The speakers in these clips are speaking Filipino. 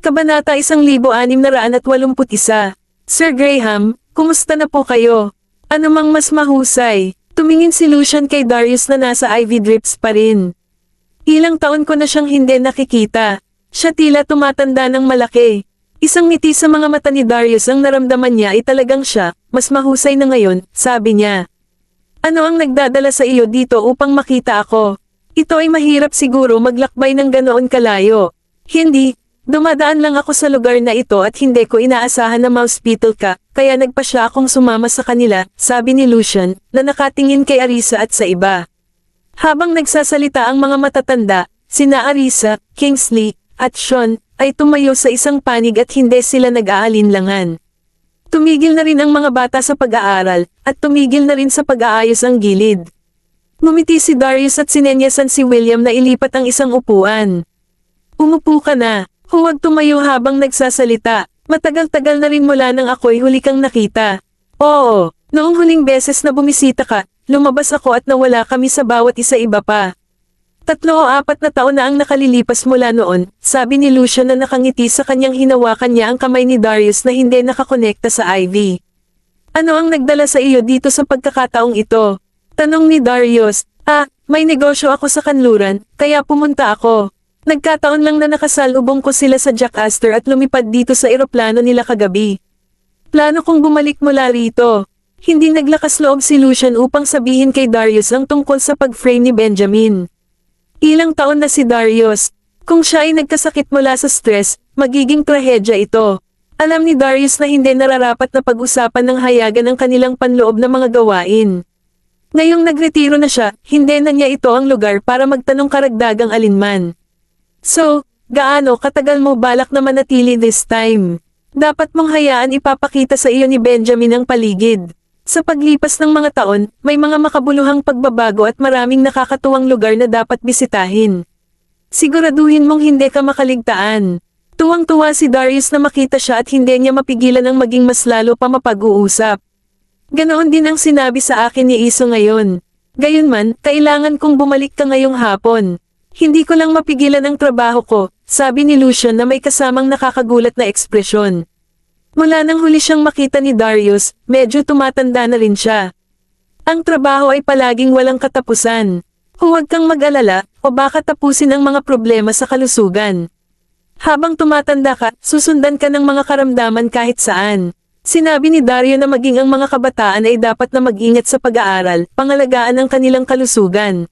Kabanata 1681. Sir Graham, kumusta na po kayo? Ano mang mas mahusay? Tumingin si Lucian kay Darius na nasa IV drips pa rin. Ilang taon ko na siyang hindi nakikita. Siya tila tumatanda ng malaki. Isang ngiti sa mga mata ni Darius ang naramdaman niya ay talagang siya, mas mahusay na ngayon, sabi niya. Ano ang nagdadala sa iyo dito upang makita ako? Ito ay mahirap siguro maglakbay ng ganoon kalayo. Hindi, dumadaan lang ako sa lugar na ito at hindi ko inaasahan na ma-hospital ka, kaya nagpa siya akong sumama sa kanila, sabi ni Lucian, na nakatingin kay Arisa at sa iba. Habang nagsasalita ang mga matatanda, sina Arisa, Kingsley, at Sean, ay tumayo sa isang panig at hindi sila nag-aalinlangan. Tumigil na rin ang mga bata sa pag-aaral, at tumigil na rin sa pag-aayos ang gilid. Ngumiti si Darius at sinenyasan si William na ilipat ang isang upuan. Umupo ka na, huwag tumayo habang nagsasalita, matagal-tagal na rin mula nang ako'y huli kang nakita. Oo, noong huling beses na bumisita ka, lumabas ako at nawala kami sa bawat isa iba pa. 3 o 4 na taon na ang nakalilipas mula noon, sabi ni Lucian na nakangiti sa kanyang hinawakan niya ang kamay ni Darius na hindi nakakonekta sa IV. Ano ang nagdala sa iyo dito sa pagkakataong ito? Tanong ni Darius. May negosyo ako sa kanluran, kaya pumunta ako. Nagkataon lang na nakasalubong ko sila sa Jack Astor at lumipad dito sa eroplano nila kagabi. Plano kong bumalik mula rito. Hindi naglakas loob si Lucian upang sabihin kay Darius ang tungkol sa pag-frame ni Benjamin. Ilang taon na si Darius. Kung siya ay nagkasakit mula sa stress, magiging trahedya ito. Alam ni Darius na hindi nararapat na pag-usapan ng hayagan ang kanilang panloob na mga gawain. Ngayong nagretiro na siya, hindi na niya ito ang lugar para magtanong karagdagang alinman. So, gaano katagal mo balak na manatili this time? Dapat mong hayaan ipapakita sa iyo ni Benjamin ang paligid. Sa paglipas ng mga taon, may mga makabuluhang pagbabago at maraming nakakatuwang lugar na dapat bisitahin. Siguraduhin mong hindi ka makaligtaan. Tuwang-tuwa si Darius na makita siya at hindi niya mapigilan ang maging mas lalo pa mapag-uusap. Ganoon din ang sinabi sa akin ni Iso ngayon. Gayunman, kailangan kong bumalik ka ngayong hapon. Hindi ko lang mapigilan ang trabaho ko, sabi ni Lucian na may kasamang nakakagulat na ekspresyon. Mula nang huli siyang makita ni Darius, medyo tumatanda na rin siya. Ang trabaho ay palaging walang katapusan. Huwag kang mag-alala, o baka tapusin ang mga problema sa kalusugan. Habang tumatanda ka, susundan ka ng mga karamdaman kahit saan. Sinabi ni Dario na maging ang mga kabataan ay dapat na mag-ingat sa pag-aaral, pangalagaan ang kanilang kalusugan.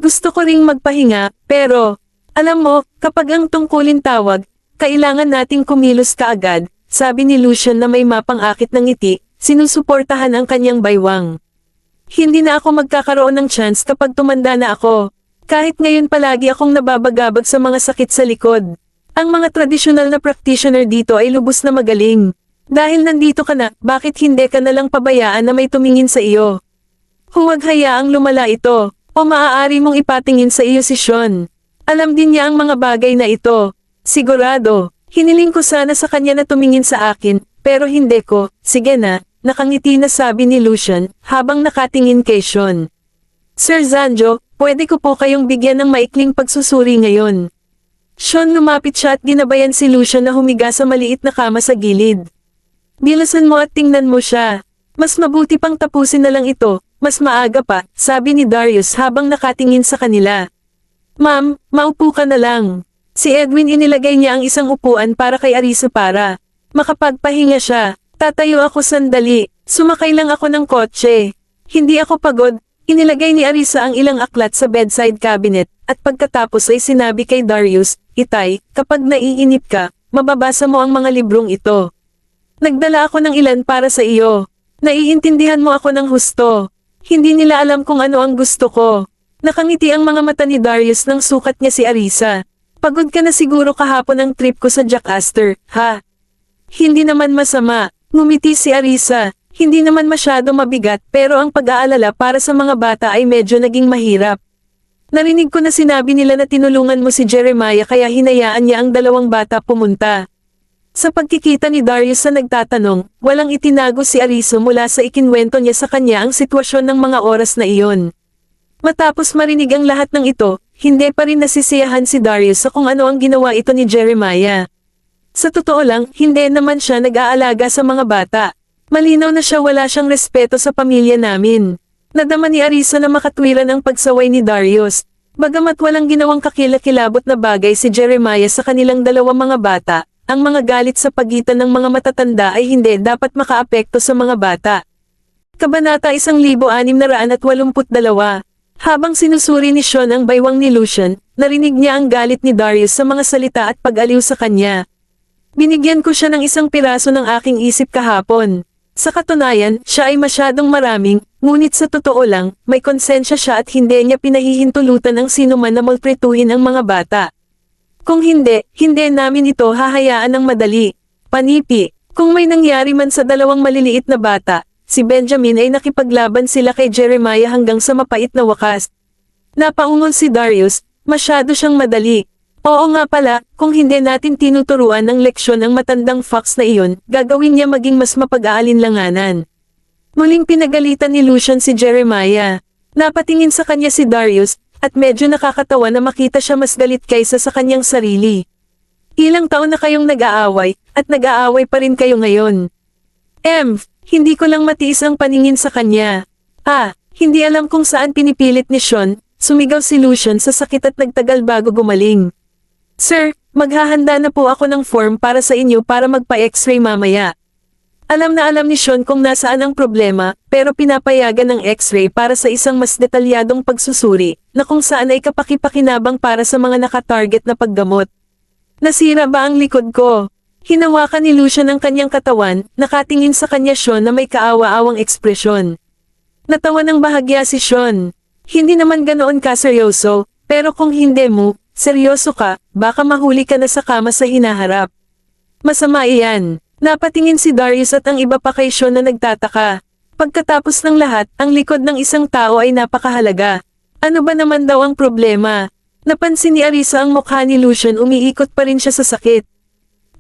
Gusto ko ring magpahinga, pero, alam mo, kapag ang tungkulin tawag, kailangan nating kumilos kaagad. Sabi ni Lucian na may mapang-akit ng ngiti, sinusuportahan ang kanyang baywang. Hindi na ako magkakaroon ng chance kapag tumanda na ako. Kahit ngayon palagi akong nababagabag sa mga sakit sa likod. Ang mga tradisyonal na practitioner dito ay lubos na magaling. Dahil nandito ka na, bakit hindi ka na lang pabayaan na may tumingin sa iyo? Huwag hayaang lumala ito, o maaari mong ipatingin sa iyo si Sean. Alam din niya ang mga bagay na ito. Sigurado. Hiniling ko sana sa kanya na tumingin sa akin, pero hindi ko. Sige na, nakangiti na sabi ni Lucian, habang nakatingin kay Sean. Sir Zanjo, pwede ko po kayong bigyan ng maikling pagsusuri ngayon. Sean lumapit siya at ginabayan si Lucian na humiga sa maliit na kama sa gilid. Bilasan mo at tingnan mo siya. Mas mabuti pang tapusin na lang ito, mas maaga pa, sabi ni Darius habang nakatingin sa kanila. Ma'am, maupo ka na lang. Si Edwin inilagay niya ang isang upuan para kay Arisa para makapagpahinga siya. Tatayo ako sandali, sumakay lang ako ng kotse. Hindi ako pagod, inilagay ni Arisa ang ilang aklat sa bedside cabinet, at pagkatapos ay sinabi kay Darius, Itay, kapag naiinip ka, mababasa mo ang mga librong ito. Nagdala ako ng ilan para sa iyo. Naiintindihan mo ako ng husto. Hindi nila alam kung ano ang gusto ko. Nakangiti ang mga mata ni Darius nang sukat niya si Arisa. Pagod ka na siguro kahapon ang trip ko sa Jack Astor, ha? Hindi naman masama, ngumiti si Arisa. Hindi naman masyado mabigat pero ang pag-aalala para sa mga bata ay medyo naging mahirap. Narinig ko na sinabi nila na tinulungan mo si Jeremiah kaya hinayaan niya ang 2 bata pumunta. Sa pagkikita ni Darius sa nagtatanong, walang itinago si Arisa mula sa ikinwento niya sa kanya ang sitwasyon ng mga oras na iyon. Matapos marinig ang lahat ng ito, hindi pa rin nasisiyahan si Darius sa kung ano ang ginawa ito ni Jeremiah. Sa totoo lang, hindi naman siya nag-aalaga sa mga bata. Malinaw na siya wala siyang respeto sa pamilya namin. Nadama ni Arisa na makatwiran ang pagsaway ni Darius. Bagamat walang ginawang kakilakilabot na bagay si Jeremiah sa kanilang dalawang mga bata, ang mga galit sa pagitan ng mga matatanda ay hindi dapat makaapekto sa mga bata. Kabanata 1682. Habang sinusuri ni Sean ang baywang ni Lucian, narinig niya ang galit ni Darius sa mga salita at pag-aliw sa kanya. Binigyan ko siya ng isang piraso ng aking isip kahapon. Sa katunayan, siya ay masyadong maraming, ngunit sa totoo lang, may konsensya siya at hindi niya pinahihintulutan ang sinuman na maltretuhin ang mga bata. Kung hindi, hindi namin ito hahayaan ng madali. Panipi, kung may nangyari man sa dalawang maliliit na bata, si Benjamin ay nakipaglaban sila kay Jeremiah hanggang sa mapait na wakas. Napaungol si Darius, masyado siyang madali. Oo nga pala, kung hindi natin tinuturuan ng leksyon ang matandang fox na iyon, gagawin niya maging mas mapag-aalinlanganan. Muling pinagalitan ni Lucian si Jeremiah. Napatingin sa kanya si Darius, at medyo nakakatawa na makita siya mas galit kaysa sa kanyang sarili. Ilang taon na kayong nag-aaway, at nag-aaway pa rin kayo ngayon. Hindi ko lang matiis ang paningin sa kanya. Hindi alam kung saan pinipilit ni Sean, sumigaw si Lucian sa sakit at nagtagal bago gumaling. Sir, maghahanda na po ako ng form para sa inyo para magpa-x-ray mamaya. Alam na alam ni Sean kung nasaan ang problema, pero pinapayagan ng x-ray para sa isang mas detalyadong pagsusuri, na kung saan ay kapaki-pakinabang para sa mga nakatarget na paggamot. Nasira ba ang likod ko? Hinawakan ni Lucian ang kanyang katawan, nakatingin sa kanya Sean na may kaawa-awang ekspresyon. Natawa ng bahagya si Sean. Hindi naman ganoon ka seryoso, pero kung hindi mo, seryoso ka, baka mahuli ka na sa kama sa hinaharap. Masama iyan. Napatingin si Darius at ang iba pa kay Sean na nagtataka. Pagkatapos ng lahat, ang likod ng isang tao ay napakahalaga. Ano ba naman daw ang problema? Napansin ni Arisa ang mukha ni Lucian, umiikot pa rin siya sa sakit.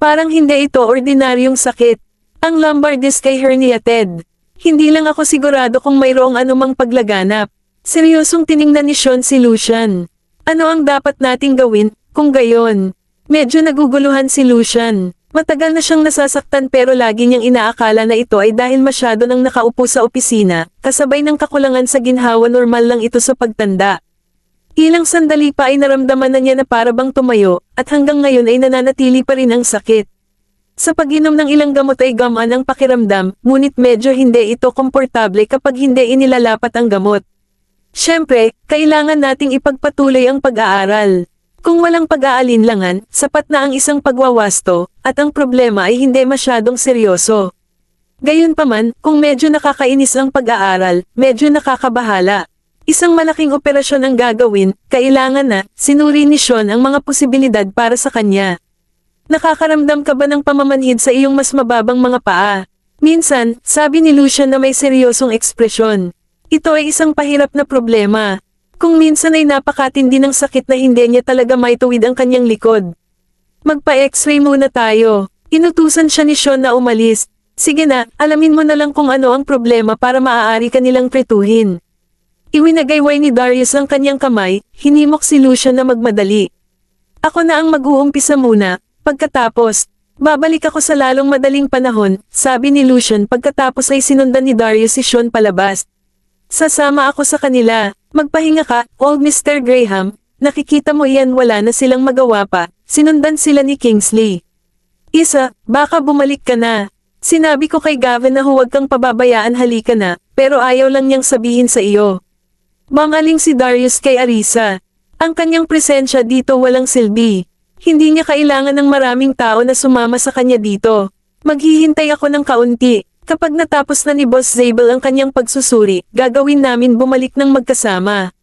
Parang hindi ito ordinaryong sakit. Ang lumbar disc ay herniated. Hindi lang ako sigurado kung mayroong anumang paglaganap. Seryosong tiningnan ni Sean si Lucian. Ano ang dapat nating gawin, kung gayon? Medyo naguguluhan si Lucian. Matagal na siyang nasasaktan pero lagi niyang inaakala na ito ay dahil masyado nang nakaupo sa opisina, kasabay ng kakulangan sa ginhawa. Normal lang ito sa pagtanda. Ilang sandali pa ay naramdaman na niya na para bang tumayo, at hanggang ngayon ay nananatili pa rin ang sakit. Sa pag-inom ng ilang gamot ay gamaan ang pakiramdam, ngunit medyo hindi ito komportable kapag hindi inilalapat ang gamot. Siyempre, kailangan nating ipagpatuloy ang pag-aaral. Kung walang pag-aalinlangan, sapat na ang isang pagwawasto, at ang problema ay hindi masyadong seryoso. Gayunpaman, kung medyo nakakainis ang pag-aaral, medyo nakakabahala. Isang malaking operasyon ang gagawin, kailangan na, sinuri ni Sean ang mga posibilidad para sa kanya. Nakakaramdam ka ba ng pamamanhid sa iyong mas mababang mga paa? Minsan, sabi ni Lucian na may seryosong ekspresyon. Ito ay isang pahirap na problema. Kung minsan ay napakatindi ng sakit na hindi niya talaga maituwid ang kanyang likod. Magpa-x-ray muna tayo. Inutusan siya ni Sean na umalis. Sige na, alamin mo na lang kung ano ang problema para maaari ka nilang tretuhin. Iwinagayway ni Darius ang kanyang kamay, hinimok si Lucian na magmadali. Ako na ang mag-uumpisa muna, pagkatapos, babalik ako sa lalong madaling panahon, sabi ni Lucian pagkatapos ay sinundan ni Darius si Sean palabas. Sasama ako sa kanila, magpahinga ka, old Mr. Graham, nakikita mo iyan wala na silang magawa pa, sinundan sila ni Kingsley. Isa, baka bumalik ka na. Sinabi ko kay Gavin na huwag kang pababayaan, halika na, pero ayaw lang niyang sabihin sa iyo. Mangaling si Darius kay Arisa. Ang kanyang presensya dito walang silbi. Hindi niya kailangan ng maraming tao na sumama sa kanya dito. Maghihintay ako ng kaunti. Kapag natapos na ni Boss Zabel ang kanyang pagsusuri, gagawin namin bumalik ng magkasama.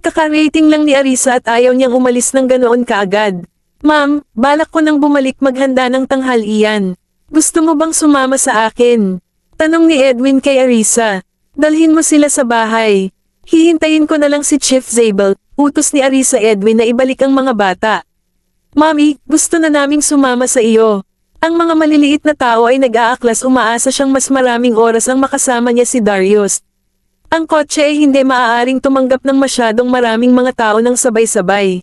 Kaka-rating lang ni Arisa at ayaw niyang umalis ng ganoon kaagad. Ma'am, balak ko nang bumalik maghanda ng tanghalian. Gusto mo bang sumama sa akin? Tanong ni Edwin kay Arisa. Dalhin mo sila sa bahay. Hihintayin ko na lang si Chief Zabel, utos ni Arisa Edwin na ibalik ang mga bata. Mami, gusto na naming sumama sa iyo. Ang mga maliliit na tao ay nag-aaklas, umaasa siyang mas maraming oras ang makasama niya si Darius. Ang kotse ay hindi maaaring tumanggap ng masyadong maraming mga tao ng sabay-sabay.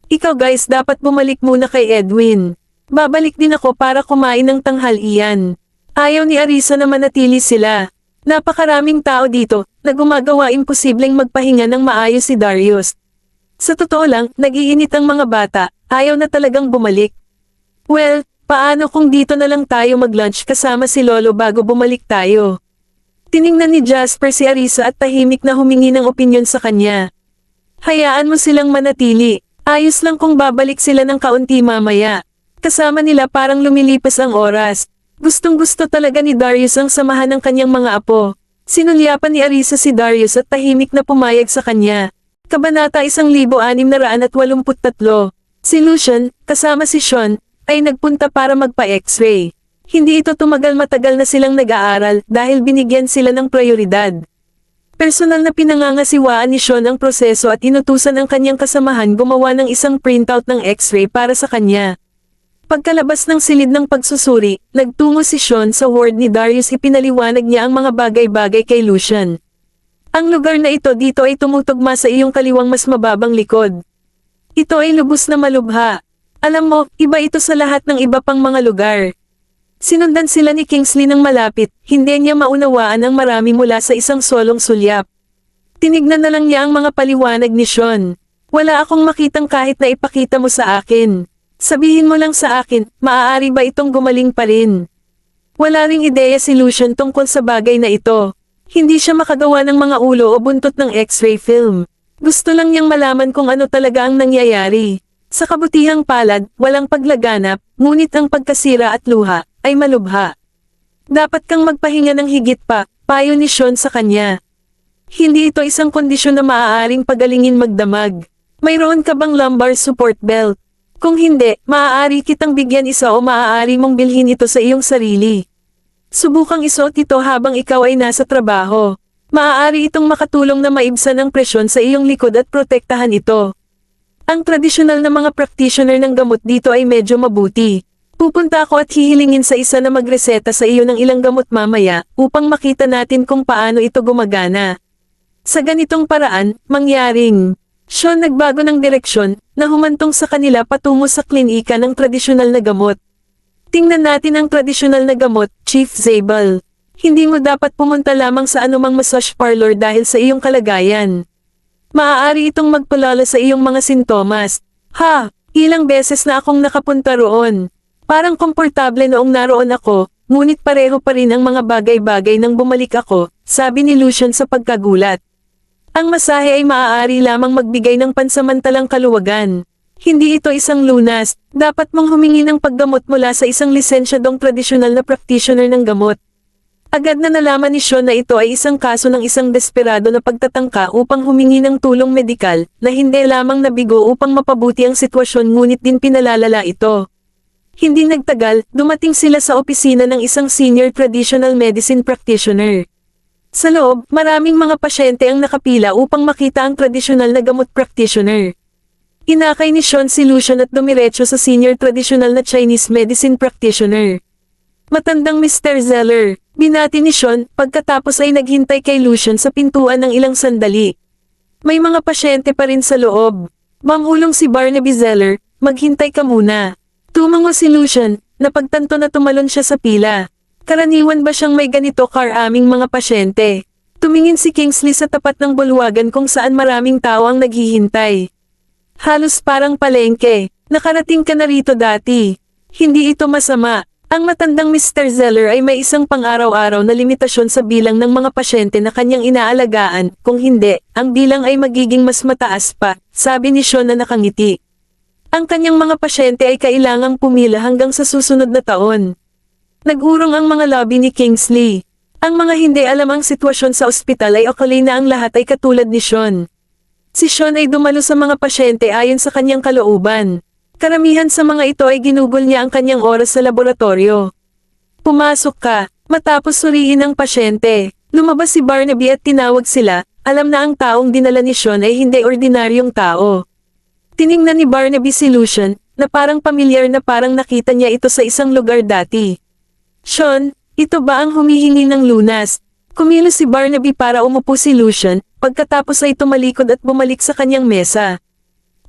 Ikaw guys dapat bumalik muna kay Edwin. Babalik din ako para kumain ng tanghalian. Ayaw ni Arisa na manatili sila. Napakaraming tao dito, na gumagawa imposibleng magpahinga ng maayos si Darius. Sa totoo lang, nag-iinit ang mga bata, ayaw na talagang bumalik. Well, paano kung dito na lang tayo mag-lunch kasama si Lolo bago bumalik tayo? Tiningnan ni Jasper si Arisa at tahimik na humingi ng opinyon sa kanya. Hayaan mo silang manatili, ayos lang kung babalik sila ng kaunti mamaya. Kasama nila parang lumilipas ang oras. Gustong-gusto talaga ni Darius ang samahan ng kanyang mga apo. Sinulyapan ni Arisa si Darius at tahimik na pumayag sa kanya. Kabanata 1683. Si Lucian, kasama si Sean, ay nagpunta para magpa-x-ray. Hindi ito tumagal, matagal na silang nag-aaral dahil binigyan sila ng prioridad. Personal na pinangangasiwaan ni Sean ang proseso at inutusan ang kanyang kasamahan gumawa ng isang printout ng x-ray para sa kanya. Pagkalabas ng silid ng pagsusuri, nagtungo si Sean sa ward ni Darius. Ipinaliwanag niya ang mga bagay-bagay kay Lucian. Ang lugar na ito dito ay tumutugma sa iyong kaliwang mas mababang likod. Ito ay lubos na malubha. Alam mo, iba ito sa lahat ng iba pang mga lugar. Sinundan sila ni Kingsley ng malapit, hindi niya maunawaan ang marami mula sa isang solong sulyap. Tinignan na lang niya ang mga paliwanag ni Sean. Wala akong makitang kahit na ipakita mo sa akin. Sabihin mo lang sa akin, maaari ba itong gumaling pa rin? Wala ring ideya si Lucian tungkol sa bagay na ito. Hindi siya makagawa ng mga ulo o buntot ng x-ray film. Gusto lang niyang malaman kung ano talaga ang nangyayari. Sa kabutihang palad, walang paglaganap, ngunit ang pagkasira at luha, ay malubha. Dapat kang magpahinga ng higit pa, payo ni Sean sa kanya. Hindi ito isang kondisyon na maaaring pagalingin magdamag. Mayroon ka bang lumbar support belt? Kung hindi, maaari kitang bigyan isa o maaari mong bilhin ito sa iyong sarili. Subukang isuot ito habang ikaw ay nasa trabaho. Maaari itong makatulong na maibsan ang presyon sa iyong likod at protektahan ito. Ang tradisyonal na mga practitioner ng gamot dito ay medyo mabuti. Pupunta ako at hihilingin sa isa na magreseta sa iyo ng ilang gamot mamaya upang makita natin kung paano ito gumagana. Sa ganitong paraan, mangyaring Sean nagbago ng direksyon, na humantong sa kanila patungo sa klinika ng tradisyonal na gamot. Tingnan natin ang tradisyonal na gamot, Chief Zabel. Hindi mo dapat pumunta lamang sa anumang massage parlor dahil sa iyong kalagayan. Maaari itong magpalala sa iyong mga sintomas. Ha, ilang beses na akong nakapunta roon. Parang komportable noong naroon ako, ngunit pareho pa rin ang mga bagay-bagay nang bumalik ako, sabi ni Lucian sa pagkagulat. Ang masahe ay maaari lamang magbigay ng pansamantalang kaluwagan. Hindi ito isang lunas, dapat mong humingi ng paggamot mula sa isang lisensyadong tradisyonal na practitioner ng gamot. Agad na nalaman ni Sean na ito ay isang kaso ng isang desperado na pagtatangka upang humingi ng tulong medikal, na hindi lamang nabigo upang mapabuti ang sitwasyon ngunit din pinalalala ito. Hindi nagtagal, dumating sila sa opisina ng isang senior traditional medicine practitioner. Sa loob, maraming mga pasyente ang nakapila upang makita ang tradisyonal na gamot practitioner. Inakay ni Sean si Lucian at dumiretso sa senior traditional na Chinese medicine practitioner. Matandang Mr. Zeller, binati ni Sean, pagkatapos ay naghintay kay Lucian sa pintuan ng ilang sandali. May mga pasyente pa rin sa loob. Mangulong si Barnaby Zeller, maghintay ka muna. Tumango si Lucian, napagtanto na tumalon siya sa pila. Karaniwan ba siyang may ganito aming mga pasyente? Tumingin si Kingsley sa tapat ng bulwagan kung saan maraming tao ang naghihintay. Halos parang palengke, nakarating ka na rito dati. Hindi ito masama. Ang matandang Mr. Zeller ay may isang pang-araw-araw na limitasyon sa bilang ng mga pasyente na kanyang inaalagaan, kung hindi, ang bilang ay magiging mas mataas pa, sabi ni Sean na nakangiti. Ang kanyang mga pasyente ay kailangang pumila hanggang sa susunod na taon. Nag-urong ang mga lobby ni Kingsley. Ang mga hindi alam ang sitwasyon sa ospital ay akala na ang lahat ay katulad ni Sean. Si Sean ay dumalo sa mga pasyente ayon sa kanyang kalooban. Karamihan sa mga ito ay ginugol niya ang kanyang oras sa laboratorio. Pumasok ka, matapos suriin ang pasyente. Lumabas si Barnaby at tinawag sila, alam na ang taong dinala ni Sean ay hindi ordinaryong tao. Tiningnan ni Barnaby si Lucian, na parang pamilyar na parang nakita niya ito sa isang lugar dati. Sean, ito ba ang humihingi ng lunas? Kumilos si Barnaby para umupo si Lucian, pagkatapos ay tumalikod at bumalik sa kanyang mesa.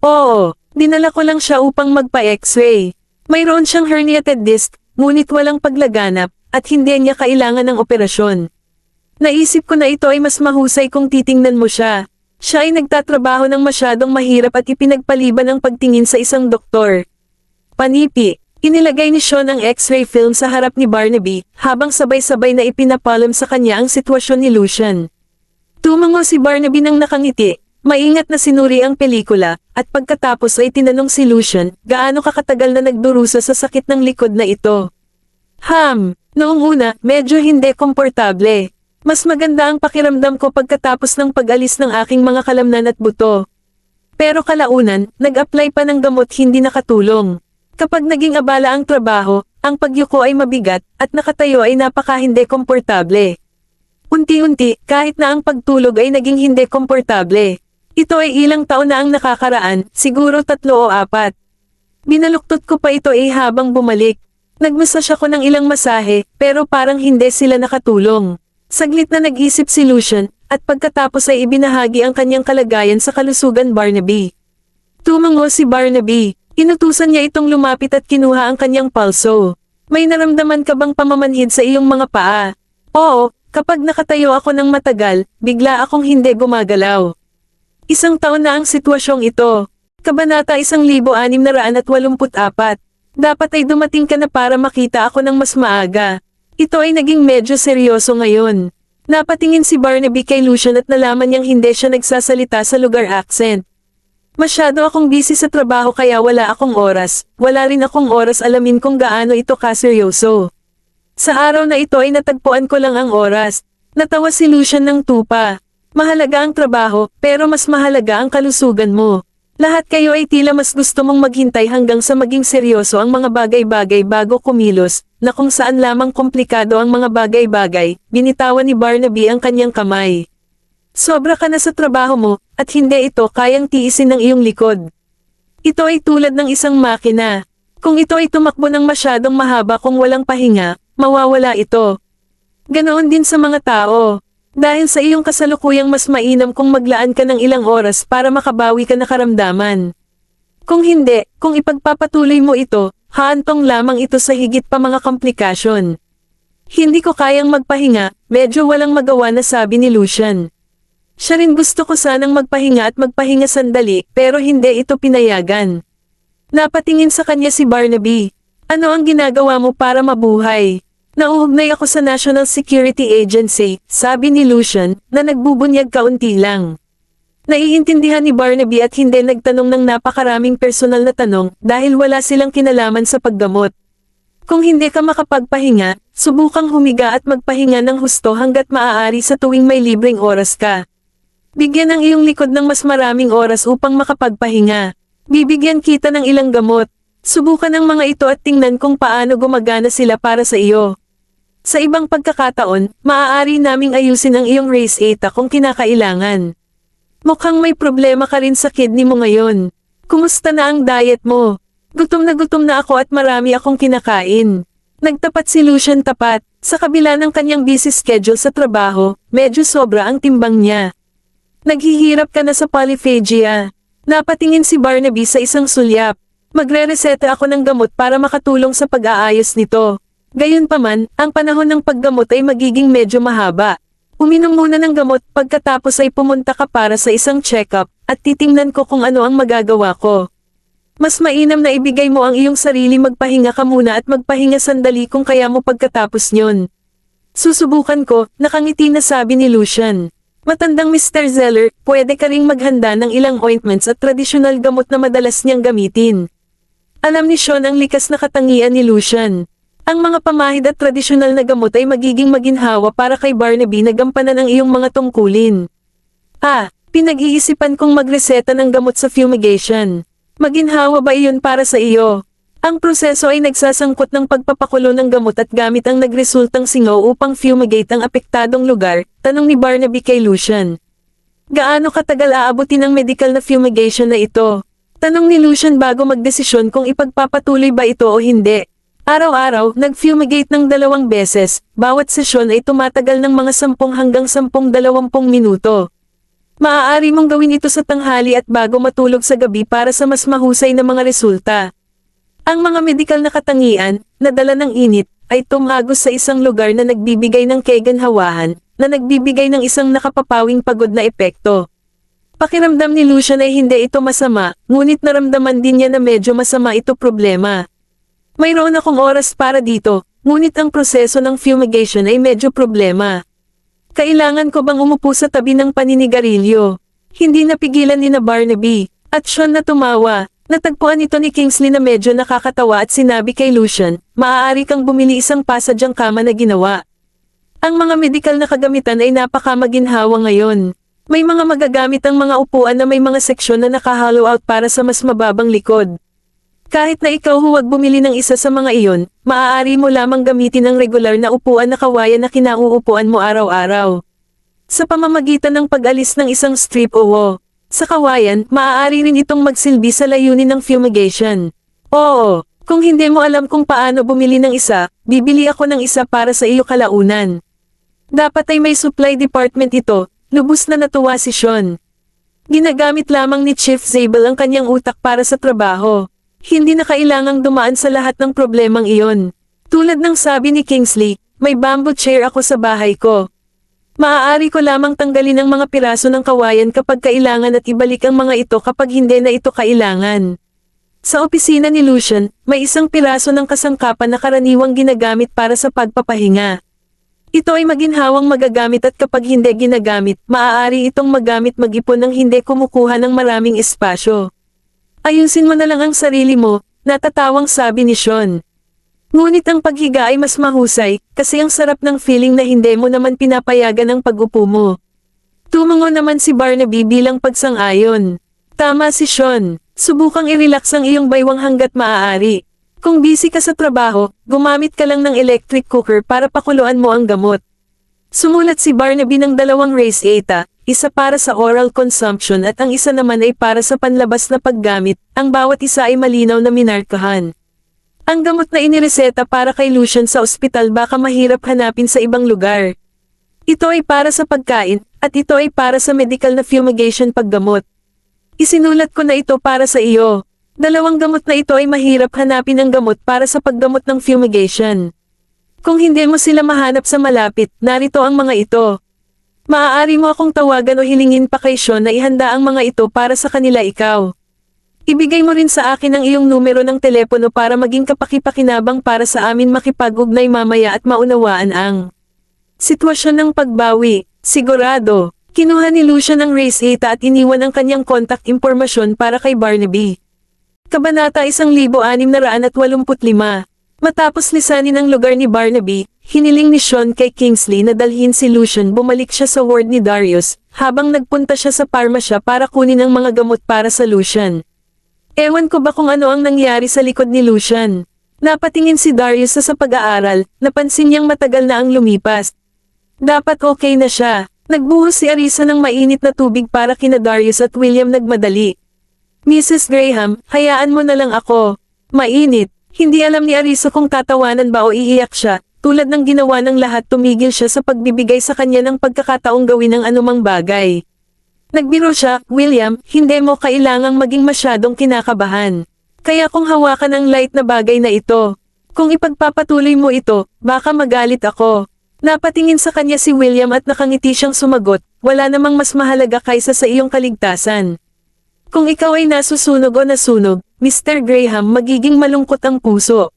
Oo, dinala ko lang siya upang magpa-x-ray. Mayroon siyang herniated disc, ngunit walang paglaganap, at hindi niya kailangan ng operasyon. Naisip ko na ito ay mas mahusay kung titingnan mo siya. Siya ay nagtatrabaho ng masyadong mahirap at ipinagpaliban ang pagtingin sa isang doktor. Panipi, inilagay ni Sean ang x-ray film sa harap ni Barnaby, habang sabay-sabay na ipinapalam sa kanya ang sitwasyon ni Lucian. Tumango si Barnaby nang nakangiti, maingat na sinuri ang pelikula, at pagkatapos ay tinanong si Lucian, gaano kakatagal na nagdurusa sa sakit ng likod na ito. Noong una, medyo hindi komportable. Mas maganda ang pakiramdam ko pagkatapos ng pag-alis ng aking mga kalamnan at buto. Pero kalaunan, nag-apply pa ng gamot hindi nakatulong. Kapag naging abala ang trabaho, ang pagyuko ay mabigat, at nakatayo ay napaka-hindi komportable. Unti-unti, kahit na ang pagtulog ay naging hindi komportable. Ito ay ilang taon na ang nakakaraan, siguro 3 o 4. Binaluktot ko pa ito habang bumalik. Nagmassage ako ng ilang masahe, pero parang hindi sila nakatulong. Saglit na nag-isip si Lucian, at pagkatapos ay ibinahagi ang kanyang kalagayan sa kalusugan Barnaby. Tumango si Barnaby. Inutusan niya itong lumapit at kinuha ang kanyang pulso. May naramdaman ka bang pamamanhid sa iyong mga paa? Oo, kapag nakatayo ako ng matagal, bigla akong hindi gumagalaw. 1 taon na ang sitwasyong ito. Kabanata 1684. Dapat ay dumating ka na para makita ako ng mas maaga. Ito ay naging medyo seryoso ngayon. Napatingin si Barnaby kay Lucian at nalaman niyang hindi siya nagsasalita sa lugar accent. Masyado akong busy sa trabaho kaya wala akong oras. Wala rin akong oras alamin kung gaano ito kaseryoso. Sa araw na ito ay natagpuan ko lang ang oras. Natawa si Lucian ng tupa. Mahalaga ang trabaho, pero mas mahalaga ang kalusugan mo. Lahat kayo ay tila mas gusto mong maghintay hanggang sa maging seryoso ang mga bagay-bagay bago kumilos, na kung saan lamang komplikado ang mga bagay-bagay, binitawan ni Barnaby ang kanyang kamay. Sobra ka na sa trabaho mo, at hindi ito kayang tiisin ng iyong likod. Ito ay tulad ng isang makina. Kung ito ay tumakbo ng masyadong mahaba kung walang pahinga, mawawala ito. Ganoon din sa mga tao. Dahil sa iyong kasalukuyang mas mainam kung maglaan ka ng ilang oras para makabawi ka na karamdaman. Kung hindi, kung ipagpapatuloy mo ito, haantong lamang ito sa higit pa mga komplikasyon. Hindi ko kayang magpahinga, medyo walang magawa na sabi ni Lucian. Siya rin gusto ko sanang magpahinga at magpahinga sandali, pero hindi ito pinayagan. Napatingin sa kanya si Barnaby. Ano ang ginagawa mo para mabuhay? Nauugnay ako sa National Security Agency, sabi ni Lucian, na nagbubunyag kaunti lang. Naiintindihan ni Barnaby at hindi nagtanong ng napakaraming personal na tanong dahil wala silang kinalaman sa paggamot. Kung hindi ka makapagpahinga, subukang humiga at magpahinga ng husto hanggat maaari sa tuwing may libreng oras ka. Bigyan ang iyong likod ng mas maraming oras upang makapagpahinga. Bibigyan kita ng ilang gamot. Subukan ang mga ito at tingnan kung paano gumagana sila para sa iyo. Sa ibang pagkakataon, maaari naming ayusin ang iyong race eta kung kinakailangan. Mukhang may problema ka rin sa kidney mo ngayon. Kumusta na ang diet mo? Gutom na ako at marami akong kinakain. Nagtapat si Lucian tapat, sa kabila ng kanyang busy schedule sa trabaho, medyo sobra ang timbang niya. Naghihirap ka na sa polyphagia. Napatingin si Barnaby sa isang sulyap. Magre-reseta ako ng gamot para makatulong sa pag-aayos nito. Gayunpaman, ang panahon ng paggamot ay magiging medyo mahaba. Uminom muna ng gamot pagkatapos ay pumunta ka para sa isang check-up, at titingnan ko kung ano ang magagawa ko. Mas mainam na ibigay mo ang iyong sarili magpahinga ka muna at magpahinga sandali kung kaya mo pagkatapos nyon. Susubukan ko, nakangiti na sabi ni Lucian. Matandang Mr. Zeller, pwede ka ring maghanda ng ilang ointments at tradisyonal gamot na madalas niyang gamitin. Alam ni Sean ang likas na katangian ni Lucian. Ang mga pamahid at tradisyonal na gamot ay magiging maginhawa para kay Barnaby na gampanan ang iyong mga tungkulin. Pinag-iisipan kong magreseta ng gamot sa fumigation. Maginhawa ba iyon para sa iyo? Ang proseso ay nagsasangkot ng pagpapakulo ng gamot at gamit ang nagresultang singaw upang fumigate ang apektadong lugar, tanong ni Barnaby kay Lucian. Gaano katagal aabutin ang medical na fumigation na ito? Tanong ni Lucian bago magdesisyon kung ipagpapatuloy ba ito o hindi. Araw-araw, nag-fumigate ng 2 beses, bawat sesyon ay tumatagal ng mga 10 hanggang 10-20 minuto. Maaari mong gawin ito sa tanghali at bago matulog sa gabi para sa mas mahusay na mga resulta. Ang mga medikal na katangian, na dala ng init, ay tumagos sa isang lugar na nagbibigay ng keganhawahan, na nagbibigay ng isang nakapapawing pagod na epekto. Pakiramdam ni Lucian ay hindi ito masama, ngunit naramdaman din niya na medyo masama ito problema. Mayroon akong oras para dito, ngunit ang proseso ng fumigation ay medyo problema. Kailangan ko bang umupo sa tabi ng paninigarilyo? Hindi napigilan ni na Barnaby, at Sean na tumawa. Natagpuan ito ni Kingsley na medyo nakakatawa at sinabi kay Lucian, maaari kang bumili isang pasadyang kama na ginawa. Ang mga medikal na kagamitan ay napakamaginhawa ngayon. May mga magagamit ang mga upuan na may mga seksyon na naka-hollow out para sa mas mababang likod. Kahit na ikaw huwag bumili ng isa sa mga iyon, maaari mo lamang gamitin ang regular na upuan na kawayan na kinauupuan mo araw-araw. Sa pamamagitan ng pag-alis ng isang strip o wo, sa kawayan, maaari rin itong magsilbi sa layunin ng fumigation. Oo, kung hindi mo alam kung paano bumili ng isa, bibili ako ng isa para sa iyo kalaunan. Dapat ay may supply department ito, lubos na natuwa si Sean. Ginagamit lamang ni Chief Zabel ang kanyang utak para sa trabaho. Hindi na kailangang dumaan sa lahat ng problemang iyon. Tulad ng sabi ni Kingsley, may bamboo chair ako sa bahay ko. Maaari ko lamang tanggalin ang mga piraso ng kawayan kapag kailangan at ibalik ang mga ito kapag hindi na ito kailangan. Sa opisina ni Lucian, may isang piraso ng kasangkapan na karaniwang ginagamit para sa pagpapahinga. Ito ay maginhawang magagamit at kapag hindi ginagamit, maaari itong magamit mag-ipon ng hindi kumukuha ng maraming espasyo. Ayusin mo na lang ang sarili mo, natatawang sabi ni Sean. Ngunit ang paghiga ay mas mahusay, kasi ang sarap ng feeling na hindi mo naman pinapayagan ang pag-upo mo. Tumango naman si Barnaby bilang pagsang-ayon. Tama si Sean, subukang i-relax ang iyong baywang hanggat maaari. Kung busy ka sa trabaho, gumamit ka lang ng electric cooker para pakuluan mo ang gamot. Sumulat si Barnaby ng 2 reseta, isa para sa oral consumption at ang isa naman ay para sa panlabas na paggamit, ang bawat isa ay malinaw na minarkahan. Ang gamot na inireseta para kay Lucian sa ospital baka mahirap hanapin sa ibang lugar. Ito ay para sa pagkain, at ito ay para sa medical na fumigation paggamot. Isinulat ko na ito para sa iyo. 2 gamot na ito ay mahirap hanapin ang gamot para sa paggamot ng fumigation. Kung hindi mo sila mahanap sa malapit, narito ang mga ito. Maaari mo akong tawagan o hilingin pa kay Sean na ihanda ang mga ito para sa kanila ikaw. Ibigay mo rin sa akin ang iyong numero ng telepono para maging kapakipakinabang para sa amin makipag-ugnay mamaya at maunawaan ang sitwasyon ng pagbawi. Sigurado, kinuha ni Lucian ang reseta at iniwan ang kanyang contact impormasyon para kay Barnaby. Kabanata 1685. Matapos lisanin ang lugar ni Barnaby, hiniling ni Sean kay Kingsley na dalhin si Lucian bumalik siya sa ward ni Darius, habang nagpunta siya sa parmasya para kunin ang mga gamot para sa Lucian. Ewan ko ba kung ano ang nangyari sa likod ni Lucian. Napatingin si Darius sa pag-aaral, napansin niyang matagal na ang lumipas. Dapat okay na siya. Nagbuhos si Arisa ng mainit na tubig para kina Darius at William nagmadali. Mrs. Graham, hayaan mo na lang ako. Mainit. Hindi alam ni Arisa kung tatawanan ba o iiyak siya, tulad ng ginawa ng lahat tumigil siya sa pagbibigay sa kanya ng pagkakataong gawin ang anumang bagay. Nagbiro siya, William, hindi mo kailangang maging masyadong kinakabahan. Kaya kung hawakan ang light na bagay na ito, kung ipagpapatuloy mo ito, baka magalit ako. Napatingin sa kanya si William at nakangiti siyang sumagot, wala namang mas mahalaga kaysa sa iyong kaligtasan. Kung ikaw ay nasusunog o nasunog, Mr. Graham, magiging malungkot ang puso.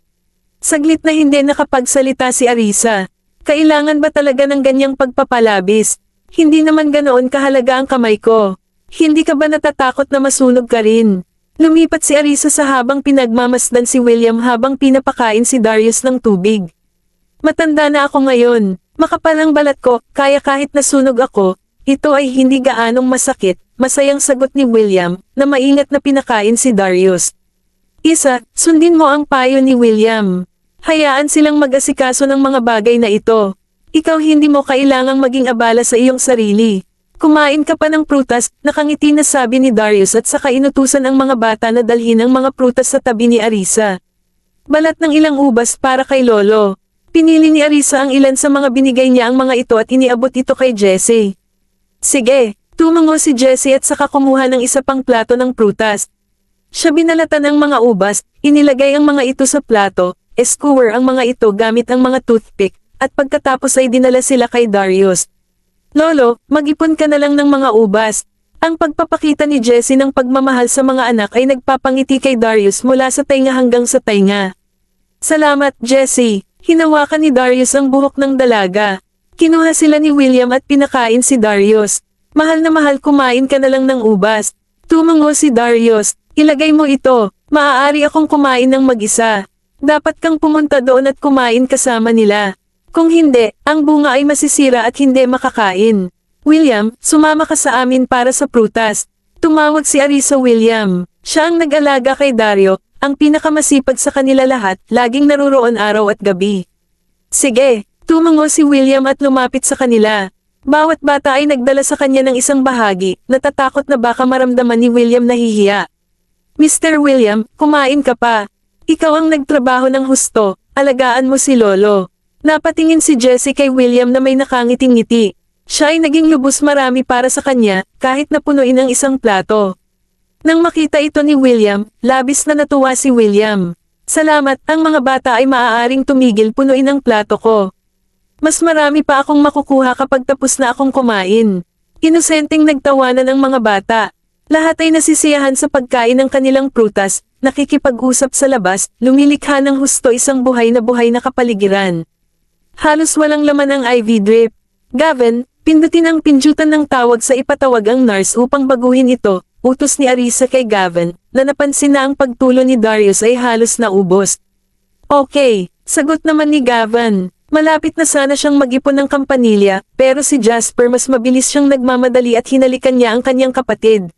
Saglit na hindi nakapagsalita si Arisa. Kailangan ba talaga ng ganyang pagpapalabis? Hindi naman ganoon kahalaga ang kamay ko. Hindi ka ba natatakot na masunog ka rin? Lumipat si Arisa sa habang pinagmamasdan si William habang pinapakain si Darius ng tubig. Matanda na ako ngayon. Makapal ang balat ko, kaya kahit nasunog ako, ito ay hindi gaanong masakit. Masayang sagot ni William, na maingat na pinakain si Darius. Isa, sundin mo ang payo ni William. Hayaan silang mag-asikaso ng mga bagay na ito. Ikaw hindi mo kailangang maging abala sa iyong sarili. Kumain ka pa ng prutas, nakangiti na sabi ni Darius at saka inutusan ang mga bata na dalhin ang mga prutas sa tabi ni Arisa. Balat ng ilang ubas para kay Lolo. Pinili ni Arisa ang ilan sa mga binigay niya ang mga ito at iniabot ito kay Jessie. Sige. Tumango si Jessie at saka kumuha ng isa pang plato ng prutas. Siya binalatan ang mga ubas, inilagay ang mga ito sa plato, skewer ang mga ito gamit ang mga toothpick, at pagkatapos ay dinala sila kay Darius. Lolo, mag-ipon ka na lang ng mga ubas. Ang pagpapakita ni Jessie ng pagmamahal sa mga anak ay nagpapangiti kay Darius mula sa tainga hanggang sa tainga. Salamat, Jessie. Hinawakan ni Darius ang buhok ng dalaga. Kinuha sila ni William at pinakain si Darius. Mahal na mahal, kumain ka na lang ng ubas. Tumango si Darius. Ilagay mo ito. Maaari akong kumain ng mag-isa. Dapat kang pumunta doon at kumain kasama nila. Kung hindi, ang bunga ay masisira at hindi makakain. William, sumama ka sa amin para sa prutas. Tumawag si Arisa William. Siya ang nag-alaga kay Dario, ang pinakamasipag sa kanila lahat, laging naruroon araw at gabi. Sige. Tumango si William at lumapit sa kanila. Bawat bata ay nagdala sa kanya ng isang bahagi, natatakot na baka maramdaman ni William na hihiya. Mr. William, kumain ka pa. Ikaw ang nagtrabaho ng husto, alagaan mo si Lolo. Napatingin si Jessie kay William na may nakangiting-ngiti. Siya ay naging lubos marami para sa kanya, kahit na punuin ang isang plato. Nang makita ito ni William, labis na natuwa si William. Salamat, ang mga bata ay maaaring tumigil punuin ang plato ko. Mas marami pa akong makukuha kapag tapos na akong kumain. Inosenteng nagtawanan ang mga bata. Lahat ay nasisiyahan sa pagkain ng kanilang prutas, nakikipag-usap sa labas, lumilikha ng husto isang buhay na kapaligiran. Halos walang laman ang IV drip. Gavin, pindutin ang pindutan ng tawag sa ipatawag ang nurse upang baguhin ito, utos ni Arisa kay Gavin, na napansin na ang pagtulo ni Darius ay halos naubos. Okay, sagot naman ni Gavin. Malapit na sana siyang mag-ipon ng kampanilya, pero si Jasper mas mabilis siyang nagmamadali at hinalikan niya ang kanyang kapatid.